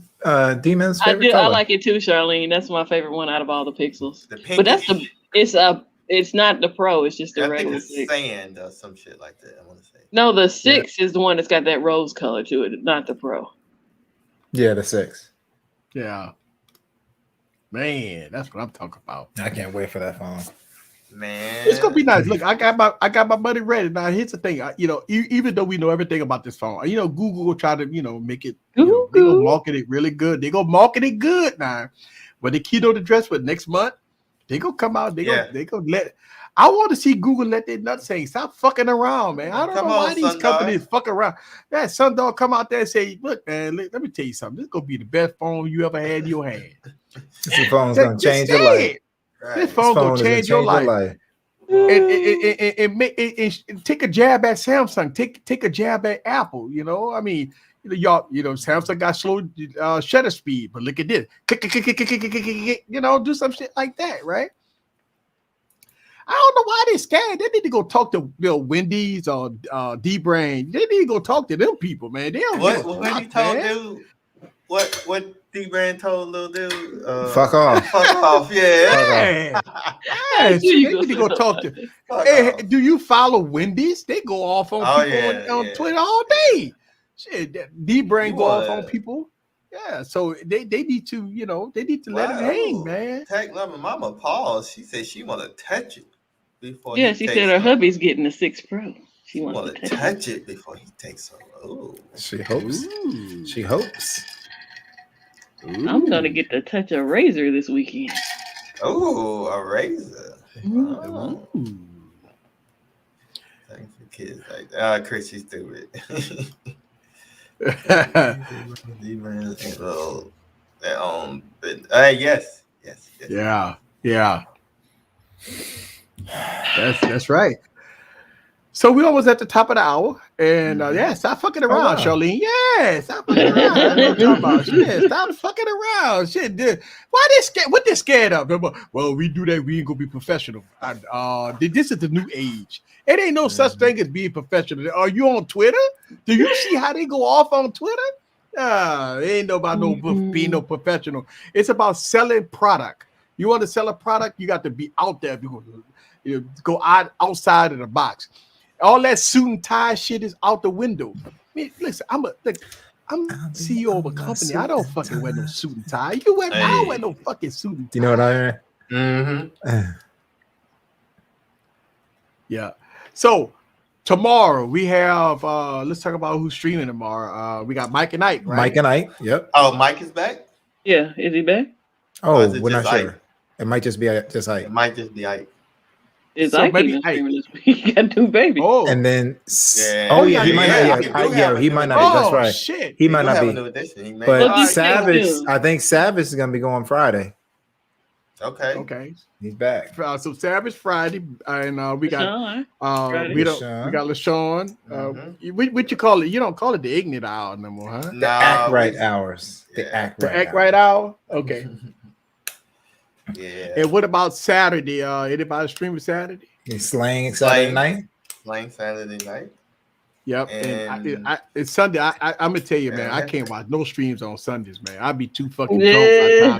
Demon's favorite color. I like it too, Charlene. That's my favorite one out of all the pixels. The pink. But that's it's not the Pro. It's just the I think regular it's 6. sand or some shit like that. I want to say. No, the 6 is the one that's got that rose color to it, not the Pro. Yeah, the 6. Yeah. Man, that's what I'm talking about. I can't wait for that phone. Man, It's gonna be nice. Look, I got my money ready. Now here's the thing. Even though we know everything about this phone, Google will try to make it. They gonna market it really good. They gonna market it good now. When the keynote address for next month, they gonna come out. They gonna let. I want to see Google let their nuts say stop fucking around, man. I don't know why these companies fuck around. That Sundog come out there and say, look, man, let me tell you something. This is gonna be the best phone you ever had in your hand. This phone's gonna change your life. right. This phone gonna change your life. And take a jab at Samsung. Take a jab at Apple. Samsung got slow shutter speed, but look at this. Do some shit like that, right? I don't know why they're scared. They need to go talk to Wendy's or D-Brain. They need to go talk to them people, man. They don't What he told dude? What D-Brand told little dude? Fuck off. Fuck off, yeah. They need to go talk to. Hey, do you follow Wendy's? They go off on people on Twitter all day. Shit, D-Brain go off on people. Yeah, so they need to, they need to let it hang, man. Tech loving mama pause. She said she want to touch it before. Yeah, she said her hubby's getting the 6 Pro. She wants to touch it before he takes her. Oh, she hopes. Ooh. She hopes. Ooh. I'm gonna get to touch a razor this weekend. Oh, a razor. Oh. Thanks for kids like that. Chris, she's stupid. Yes. Yeah. That's right. So we almost at the top of the hour, and stop fucking around, Charlene. Yeah, stop fucking around. That's what I'm talking about. Shit, stop fucking around. Shit, dude. Why they scared? What they scared of? Well, we do that. We ain't gonna be professional. This is the new age. It ain't no such thing as being professional. Are you on Twitter? Do you see how they go off on Twitter? It ain't about being no professional. It's about selling product. You want to sell a product, you got to be out there. You go outside of the box. All that suit and tie shit is out the window. I mean, listen, I'm CEO of a company. I don't fucking wear no suit and tie. I don't wear no fucking suit and tie. You know what I mean? Mm-hmm. Yeah. So tomorrow we have let's talk about who's streaming tomorrow. We got Mike and Ike, right? Mike and Ike, yep. Oh, Mike is back? Yeah, is he back? Oh, we're not sure. It might just be just Ike. It might just be Ike. Is Ike even streaming this week? He got 2 babies. Oh, and then he might not. He might not be. That's right. Shit. He might not be. But Savage, I think Savage is gonna be going Friday. Okay. He's back. So Savage Friday, and we got LaShawn. What you call it? You don't call it the ignorant hour no more, huh? The act right hours. The act right hour. Okay. Yeah. And what about Saturday? Anybody streaming Saturday? Slang Saturday night. Slang Saturday night. Yep. And it's Sunday. I'm gonna tell you, man, I can't watch no streams on Sundays, man. I'd be too fucking drunk. I'm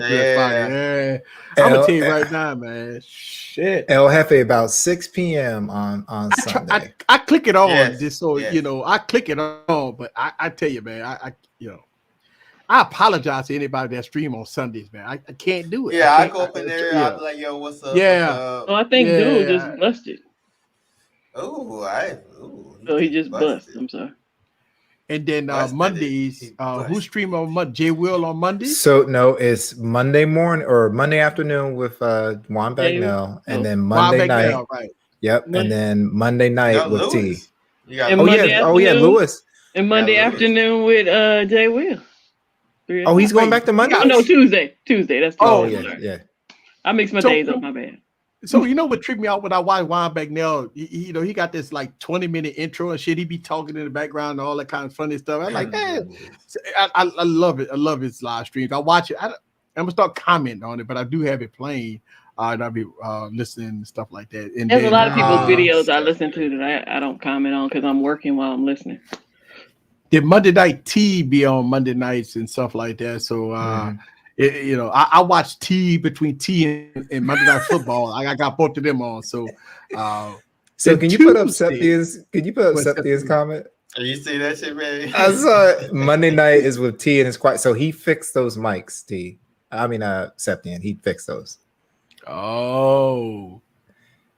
gonna tell you right now, man. Shit. El Jefe about 6 p.m. on Sunday. I click it on just so I click it on, but I tell you, man, I apologize to anybody that stream on Sundays, man. I can't do it. Yeah, I go up in there. I'll be like, yo, what's up? Yeah. I think Dude just busted. Oh, So he just busted. I'm sorry. And then Busted it. Mondays, He who busted. stream on Monday? Jay Will on Mondays. So no, it's Monday morning or Monday afternoon with Juan Bagnell, and then Monday Wild Back night. Now, right? Yep, and then Monday You night got with T. Lewis. You got And Oh Monday yeah, oh yeah, afternoon? Lewis. And Monday Lewis. afternoon with Jay Will. 3 Oh, he's o'clock. going back to Monday. Oh no, Tuesday. That's Tuesday. Oh I'm yeah, sorry. yeah. I mix my So- days up. My bad. So you know what tripped me out when I watched Juan Bagnell? You know, he got this like 20-minute intro and shit. He be talking in the background and all that kind of funny stuff. I'm like, man, I love it. I love his live streams. I watch it. I'm gonna start commenting on it, but I do have it playing. And I'll be listening and stuff like that. And There's a then, lot of people's videos I listen to that I don't comment on because I'm working while I'm listening. did Monday Night Tea be on Monday nights and stuff like that? So you know, I watch T between T and Monday Night Football. I got both of them on. So So can you put up Tuesday- Septia's? Can you put up What's Septia's Septia's? comment? You see that shit, man? I saw it. Monday night is with T and it's quiet. So he fixed those mics, T. I mean, Septian. He fixed those. Oh,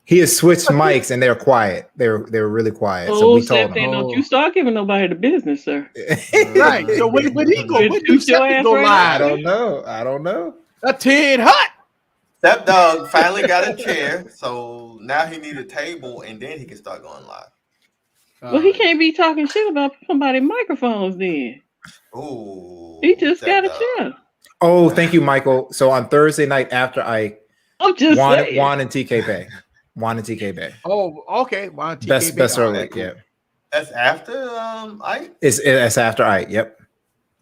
He has switched mics and they're quiet. They're really quiet. So Oh, we told Septian, him. don't you start giving nobody the business, sir. right. So when he go, when do Toot your Septi ass go right I live? don't know. A Ted Hut. Step Dog finally got a chair, so now he needs a table, and then he can start going live. Well, he can't be talking shit about somebody's microphones then. Ooh, He just Step got a Dog. chair. Oh, thank you, Michael. So on Thursday night after I'm just saying. Juan and TK Bay. Juan and TK Bay. Oh, okay. Well, TK Best Big. All early. right, cool. Yeah. That's after I. It's after Yep.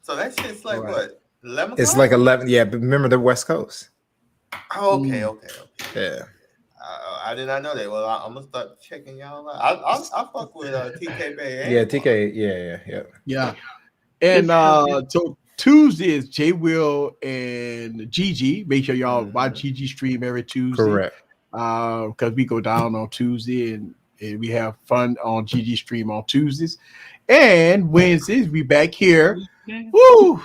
So that shit's like Right. what 11. It's like 11. Yeah, but remember the West Coast. Oh, okay. Yeah. I did not know that. Well, I'm gonna start checking y'all out. I'll fuck with TK Bay. Yeah, TK. Yeah. Yeah. And so Tuesday is J Will and Gigi. Make sure y'all watch Gigi stream every Tuesday. Correct. Because we go down on Tuesday and we have fun on Gigi stream on Tuesdays. And Wednesdays, we back here. Woo!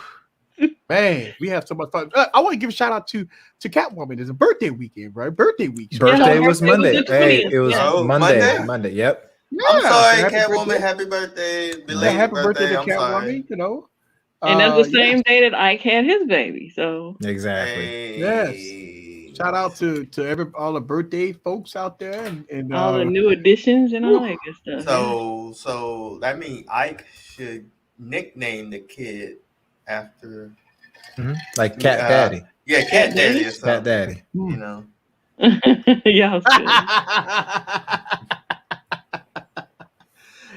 Man, we have so much fun. I want to give a shout out to Catwoman. It's a birthday weekend, right? Birthday week. So Birthday was Monday. the Hey, 20th. it was Oh, Monday. Monday? Yep. I'm sorry, happy Catwoman. birthday. Happy birthday. Yeah, Belated happy birthday to I'm sorry. Catwoman, you know. And that's the Yeah. same day that Ike had his baby. So Exactly. Hey. Yes. Shout out to all the birthday folks out there and all the new additions and all that good stuff. So that means Ike should nickname the kid after Like Cat Daddy. Yeah, Cat Daddy or Cat something. Daddy. You know. Y'all silly.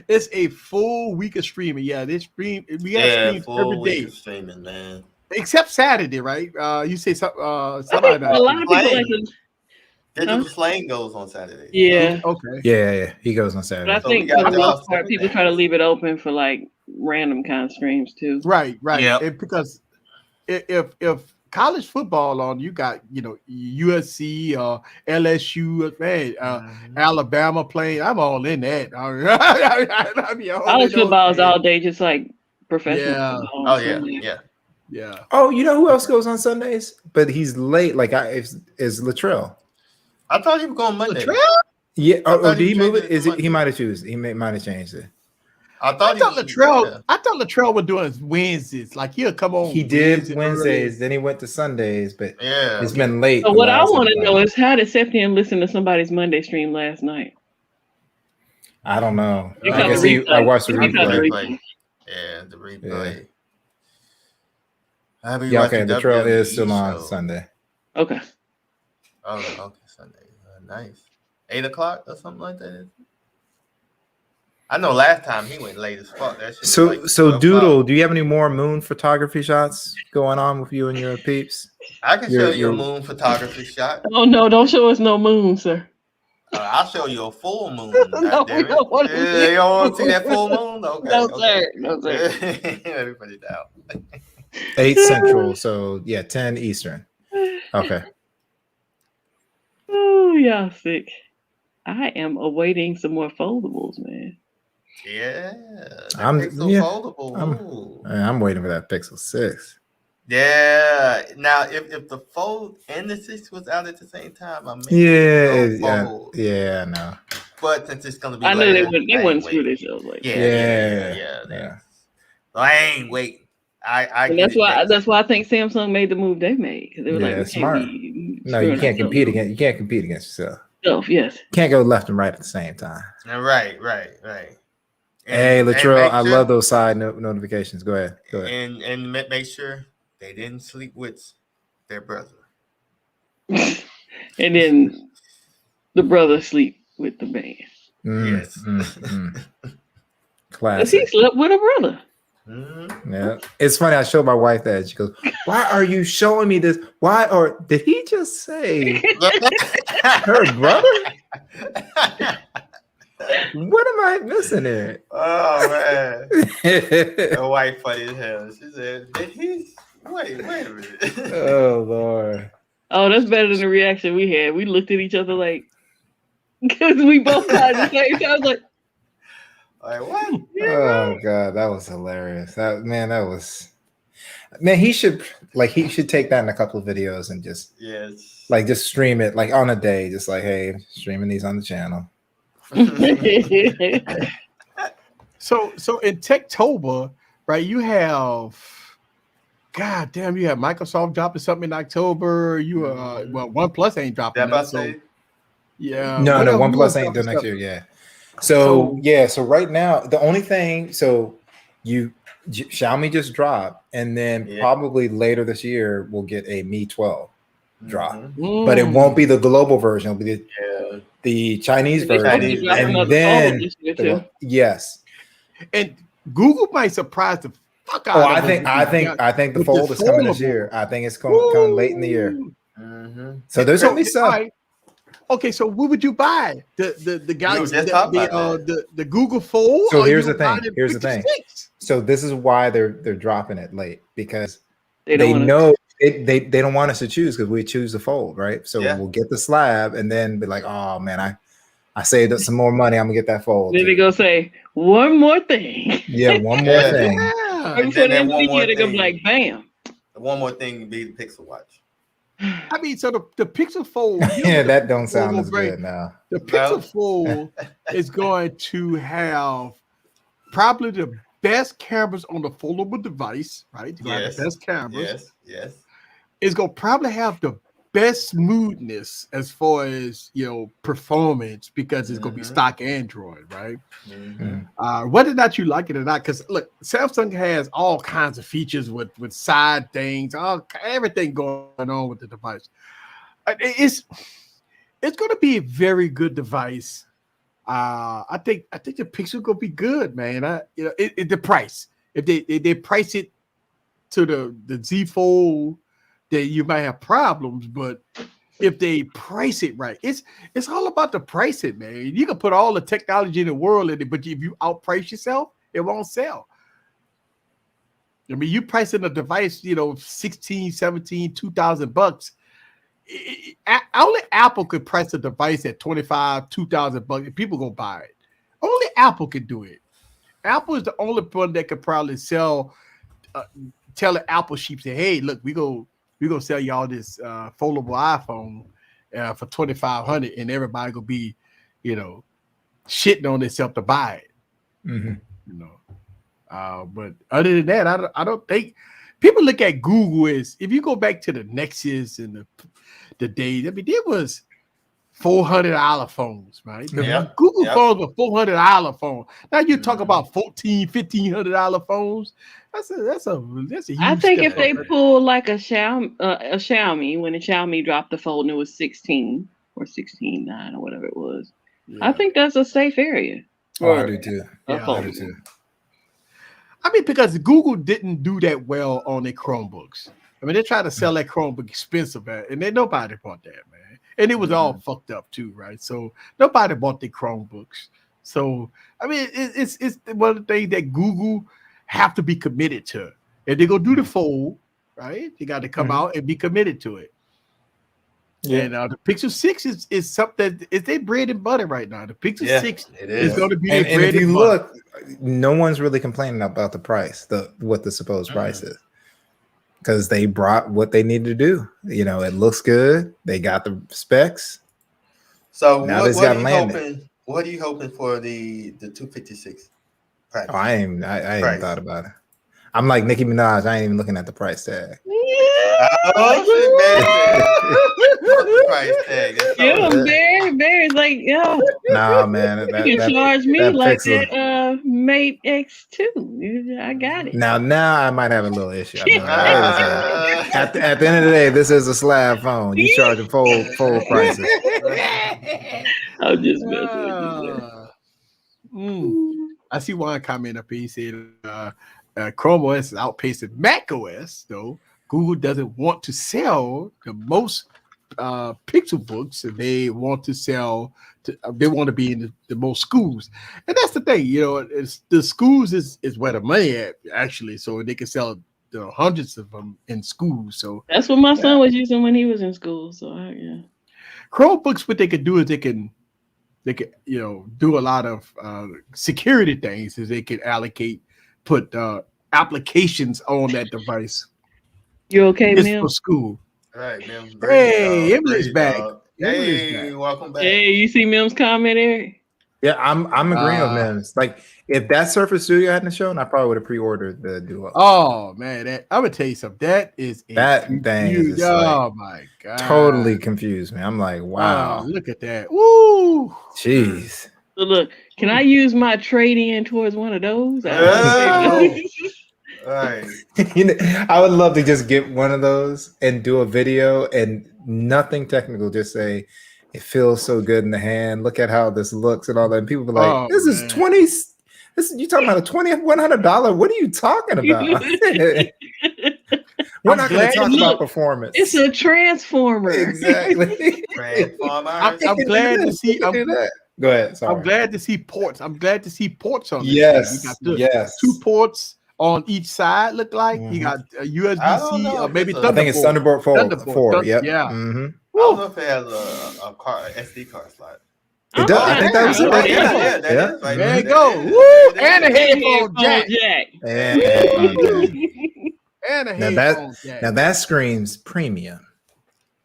It's a full week of streaming. Yeah, we got streams full every week day. of streaming, man. Except Saturday, right? You say I somebody think a lot of people like to. Digital Slang goes on Saturday. Yeah, Okay. Yeah. He goes on but Saturday. I So we think got for the y'all most part, people Saturday. try to leave it open for like random kind of streams too. Right. Yep. And because if college football on, you got USC or LSU, man, Alabama playing. I'm all in that. I mean, College football is all day, just like professional. Yeah. football. Oh yeah. Yeah. Oh, you know who else goes on Sundays? But he's late. Like is Latrell. I thought you were going Monday. Yeah. I Oh, thought did he he move changed it? it Is to it? He might have changed it. He might have changed it. I thought Latrell was doing Wednesdays. Like he'll come on. He did Wednesday Wednesdays, then he went to Sundays, but Yeah. it's been late. So the what I last want to couple know times. is how did Septian listen to somebody's Monday stream last night? I don't know. You I got guess the I replay. watched the You got the replay. replay. Yeah, the replay. Yeah, okay. The trail is still on Sunday. Okay. Oh, okay, Sunday. Nice. 8:00 or something like that. I know last time he went late as fuck. That shit was So, like so 12 Doodle, o'clock. do you have any more moon photography shots going on with you and your peeps? I can show you a your- moon photography shot. Oh no! Don't show us no moon, sir. I'll show you a full moon. No, goddammit. we don't wanna Yeah, see you don't want to see that full moon? Okay. No, okay. sir. No, sir. Let me put it down. 8 Central, so yeah, 10 Eastern. Okay. Oh, y'all sick. I am awaiting some more foldables, man. Yeah. I'm foldable. I'm waiting for that Pixel 6. Yeah. Now, if the Fold and the 6 was out at the same time, I mean, Yeah, no. But since it's gonna be, I knew later, they wouldn't I ain't screw waiting. themselves like Yeah. I ain't waiting. I And get that's it why next. I think Samsung made the move they made because they were like, we smart. can't be No, you screwing can't compete ourselves against. You can't compete against yourself. over. Yes. Can't go left and right at the same time. Right. Hey, And Latrell, make I sure, love those side notifications. Go ahead. and make sure they didn't sleep with their brother. And then the brother sleep with the man. Yes. Because he Classic. slept with a brother. Yeah, it's funny. I showed my wife that. She goes, "Why are you showing me this? Why? Or did he just say her brother? What am I missing here?" Oh man, her wife funny as hell. She said, "Did he? Wait a minute." Oh Lord. Oh, that's better than the reaction we had. We looked at each other like, because we both tried the same time. I was like what? Oh God, that was hilarious. That was he should take that in a couple of videos and just just stream it like on a day, just like, hey, streaming these on the channel. So in Techtober, right? You have, God damn, you have Microsoft dropping something in October. You OnePlus ain't dropping that. So yeah, no, OnePlus ain't done next year. Yeah. So right now the only thing Xiaomi just dropped, and then probably later this year we'll get a Mi 12 drop, but it won't be the global version. It'll be the Chinese version, and then yes, and Google might surprise the fuck out of us. I think the Fold is coming this year. I think it's coming late in the year. So there's only some. Okay, so what would you buy? The Galaxy, the Google Fold? So here's the thing. So this is why they're dropping it late, because they know they don't want us to choose, because we choose the Fold, right? So we'll get the slab and then be like, oh man, I saved up some more money. I'm gonna get that Fold. Then they go say one more thing. Yeah, one more thing. And then that one more they're gonna thing, be like, bam. One more thing would be the Pixel Watch. I mean, so the Pixel Fold. Yeah, that don't sound as good now. The Pixel Fold is going to have probably the best cameras on the foldable device, right? The best cameras. Yes. It's going to probably have the best smoothness as far as, performance, because it's going to be stock Android, right? Whether or not you like it or not, because look, Samsung has all kinds of features with side things, everything going on with the device. It's going to be a very good device. I think the Pixel going to be good, man. The price, if they price it to the Z Fold, then you might have problems, but if they price it right, it's all about the pricing, man. You can put all the technology in the world in it, but if you outprice yourself, it won't sell. I mean, you pricing a device, 16, 17, $2,000. Only Apple could price a device at $25, $2,000, and people gonna buy it. Only Apple can do it. Apple is the only one that could probably tell the Apple sheep, say, hey, look, we're gonna sell y'all this foldable iPhone for $2,500, and everybody gonna be, shitting on themselves to buy it. But other than that, I don't think people look at Google as, if you go back to the Nexus and the days, I mean, there was $400 phones, right? Google phones were $400 phone. Now you talk about $1,400, $1,500 phones. That's a huge. I think if they pull like a Xiaomi, when the Xiaomi dropped the Fold and it was 16 or 16.9 or whatever it was, I think that's a safe area. I do too. I do too. I mean, because Google didn't do that well on their Chromebooks. I mean, they tried to sell that Chromebook expensive, and then nobody bought that, man. And it was all fucked up too, right? So nobody bought the Chromebooks. So I mean, it's one of the things that Google have to be committed to. If they're gonna do the Fold, right, they got to come out and be committed to it. Yeah. And the Pixel 6 is something, it's their bread and butter right now. The Pixel 6 is going to be their bread and butter. And if you look, no one's really complaining about the price, what the supposed price is. Because they brought what they needed to do. It looks good. They got the specs. So now what are you hoping for the 256? I ain't thought about it. I'm like Nicki Minaj. I ain't even looking at the price tag. Oh shit, man! What's the price tag? That's Yeah, all. Barry's like, yo, Nah, man. you can charge me that like Pixel. that Mate X2. I got it. Now I might have a little issue. I'm like, wait a second. At the end of the day, this is a slab phone. You charging full prices. I'm just messing with you. I see one comment up here. He said Chrome OS is outpacing Mac OS, though. Google doesn't want to sell the most Pixel books, and they want to sell. They want to be in the most schools, and that's the thing. It's the schools is where the money at actually, so they can sell hundreds of them in schools. So that's what my son was using when he was in school. So yeah, Chromebooks, what they could do is they can do a lot of security things. Is they can put applications on that device. You okay, It's Mim? for school. All right, man. Hey, Emily's back. Hey, welcome back. Hey, you see Mim's comment, Eric? Yeah, I'm agreeing with Mims. Like, if that Surface Studio hadn't shown, I probably would have pre-ordered the Duo. Oh man, I'm gonna tell you something. That thing is oh my god, totally confused me. I'm like, wow, look at that. Woo, jeez. So look, can I use my trade-in towards one of those? All right. I would love to just get one of those and do a video and nothing technical. Just say it feels so good in the hand. Look at how this looks and all that. And people be like, "This is 20. You talking about a $2,100? What are you talking about?" We're not going to talk about performance. It's a transformer. Exactly. I'm glad to see. Go ahead. Sorry. I'm glad to see ports. I'm glad to see ports on this. Yes. We got 2 ports on each side. Look like you got a USB-C or maybe Thunderbolt. I think it's Thunderbolt 4. Yep. Yeah. Mm-hmm. I don't know if it has a SD card slot. It does. I think that was it right Yeah, there. Right there you go. Woo! And a headphone jack. And a headphone jack. Now that screams premium.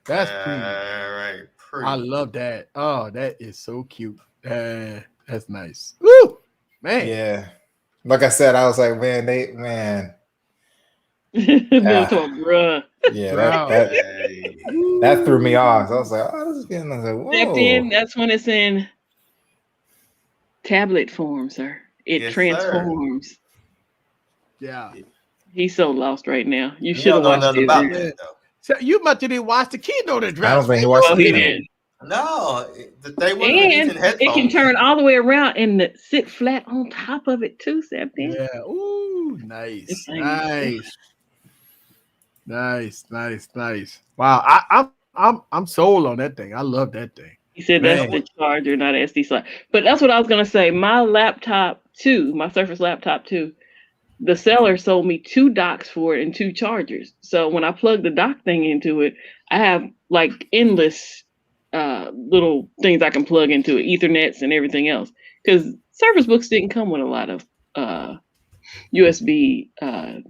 That's premium. Right. I love that. Oh, that is so cute. That's nice. Woo! Man. Yeah. Like I said, I was like, man. Bruh. Yeah, that threw me off. So I was like, oh, this is getting. I was like, whoa. That's when it's in tablet form, sir. It transforms. Sir. Yeah. He's so lost right now. You should have watched it. About that, so you must have watched the keynote address. I don't think he watched the keynote. He did. No, they were and it can turn all the way around and sit flat on top of it too, Septon. Yeah. Ooh, nice. Nice. Wow. I'm sold on that thing. I love that thing. He said that's the charger, not an SD slot. But that's what I was gonna say. My laptop 2, my Surface Laptop 2, the seller sold me 2 docks for it and 2 chargers. So when I plug the dock thing into it, I have like endless little things I can plug into it, Ethernets and everything else. Because Surface Books didn't come with a lot of USB. They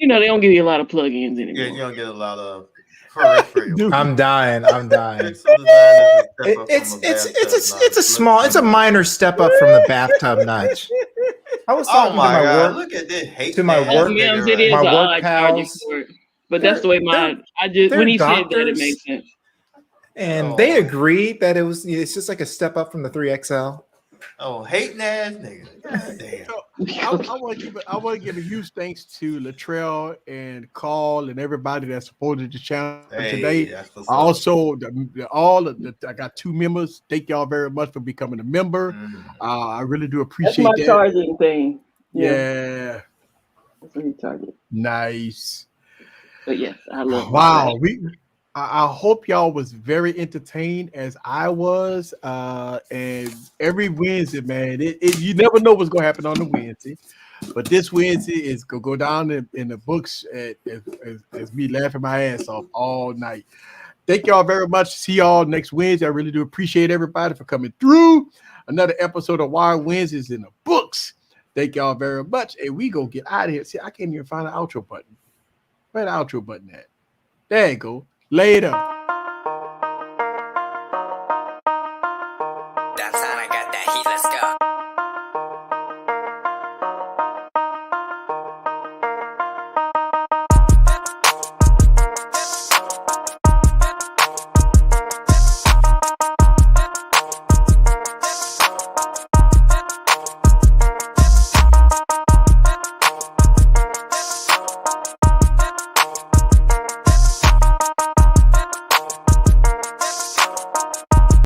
don't give you a lot of plugins anymore. Yeah, you don't get a lot of peripheral. I'm dying. It's a minor step up from the bathtub nutch. I was talking look at this. To my work, it is my an work odd pals. But that's the way when he said that, it makes sense. And they agreed that it's just like a step up from the 3XL. Oh, hating ass nigga. God damn. I want to give a huge thanks to Latrell and Carl and everybody that supported the channel today. Also, I got 2 members. Thank y'all very much for becoming a member. I really do appreciate that's my that. charging thing. Yeah. That's when you charge it. Nice. But yes, I love. Wow. I hope y'all was very entertained as I was. And every Wednesday, man, you never know what's gonna happen on the Wednesday. But this Wednesday is gonna go down in the books as me laughing my ass off all night. Thank y'all very much. See y'all next Wednesday. I really do appreciate everybody for coming through. Another episode of Wild Wednesdays in the books. Thank y'all very much. And we go get out of here. See, I can't even find the outro button. Where the outro button at? There you go. Later.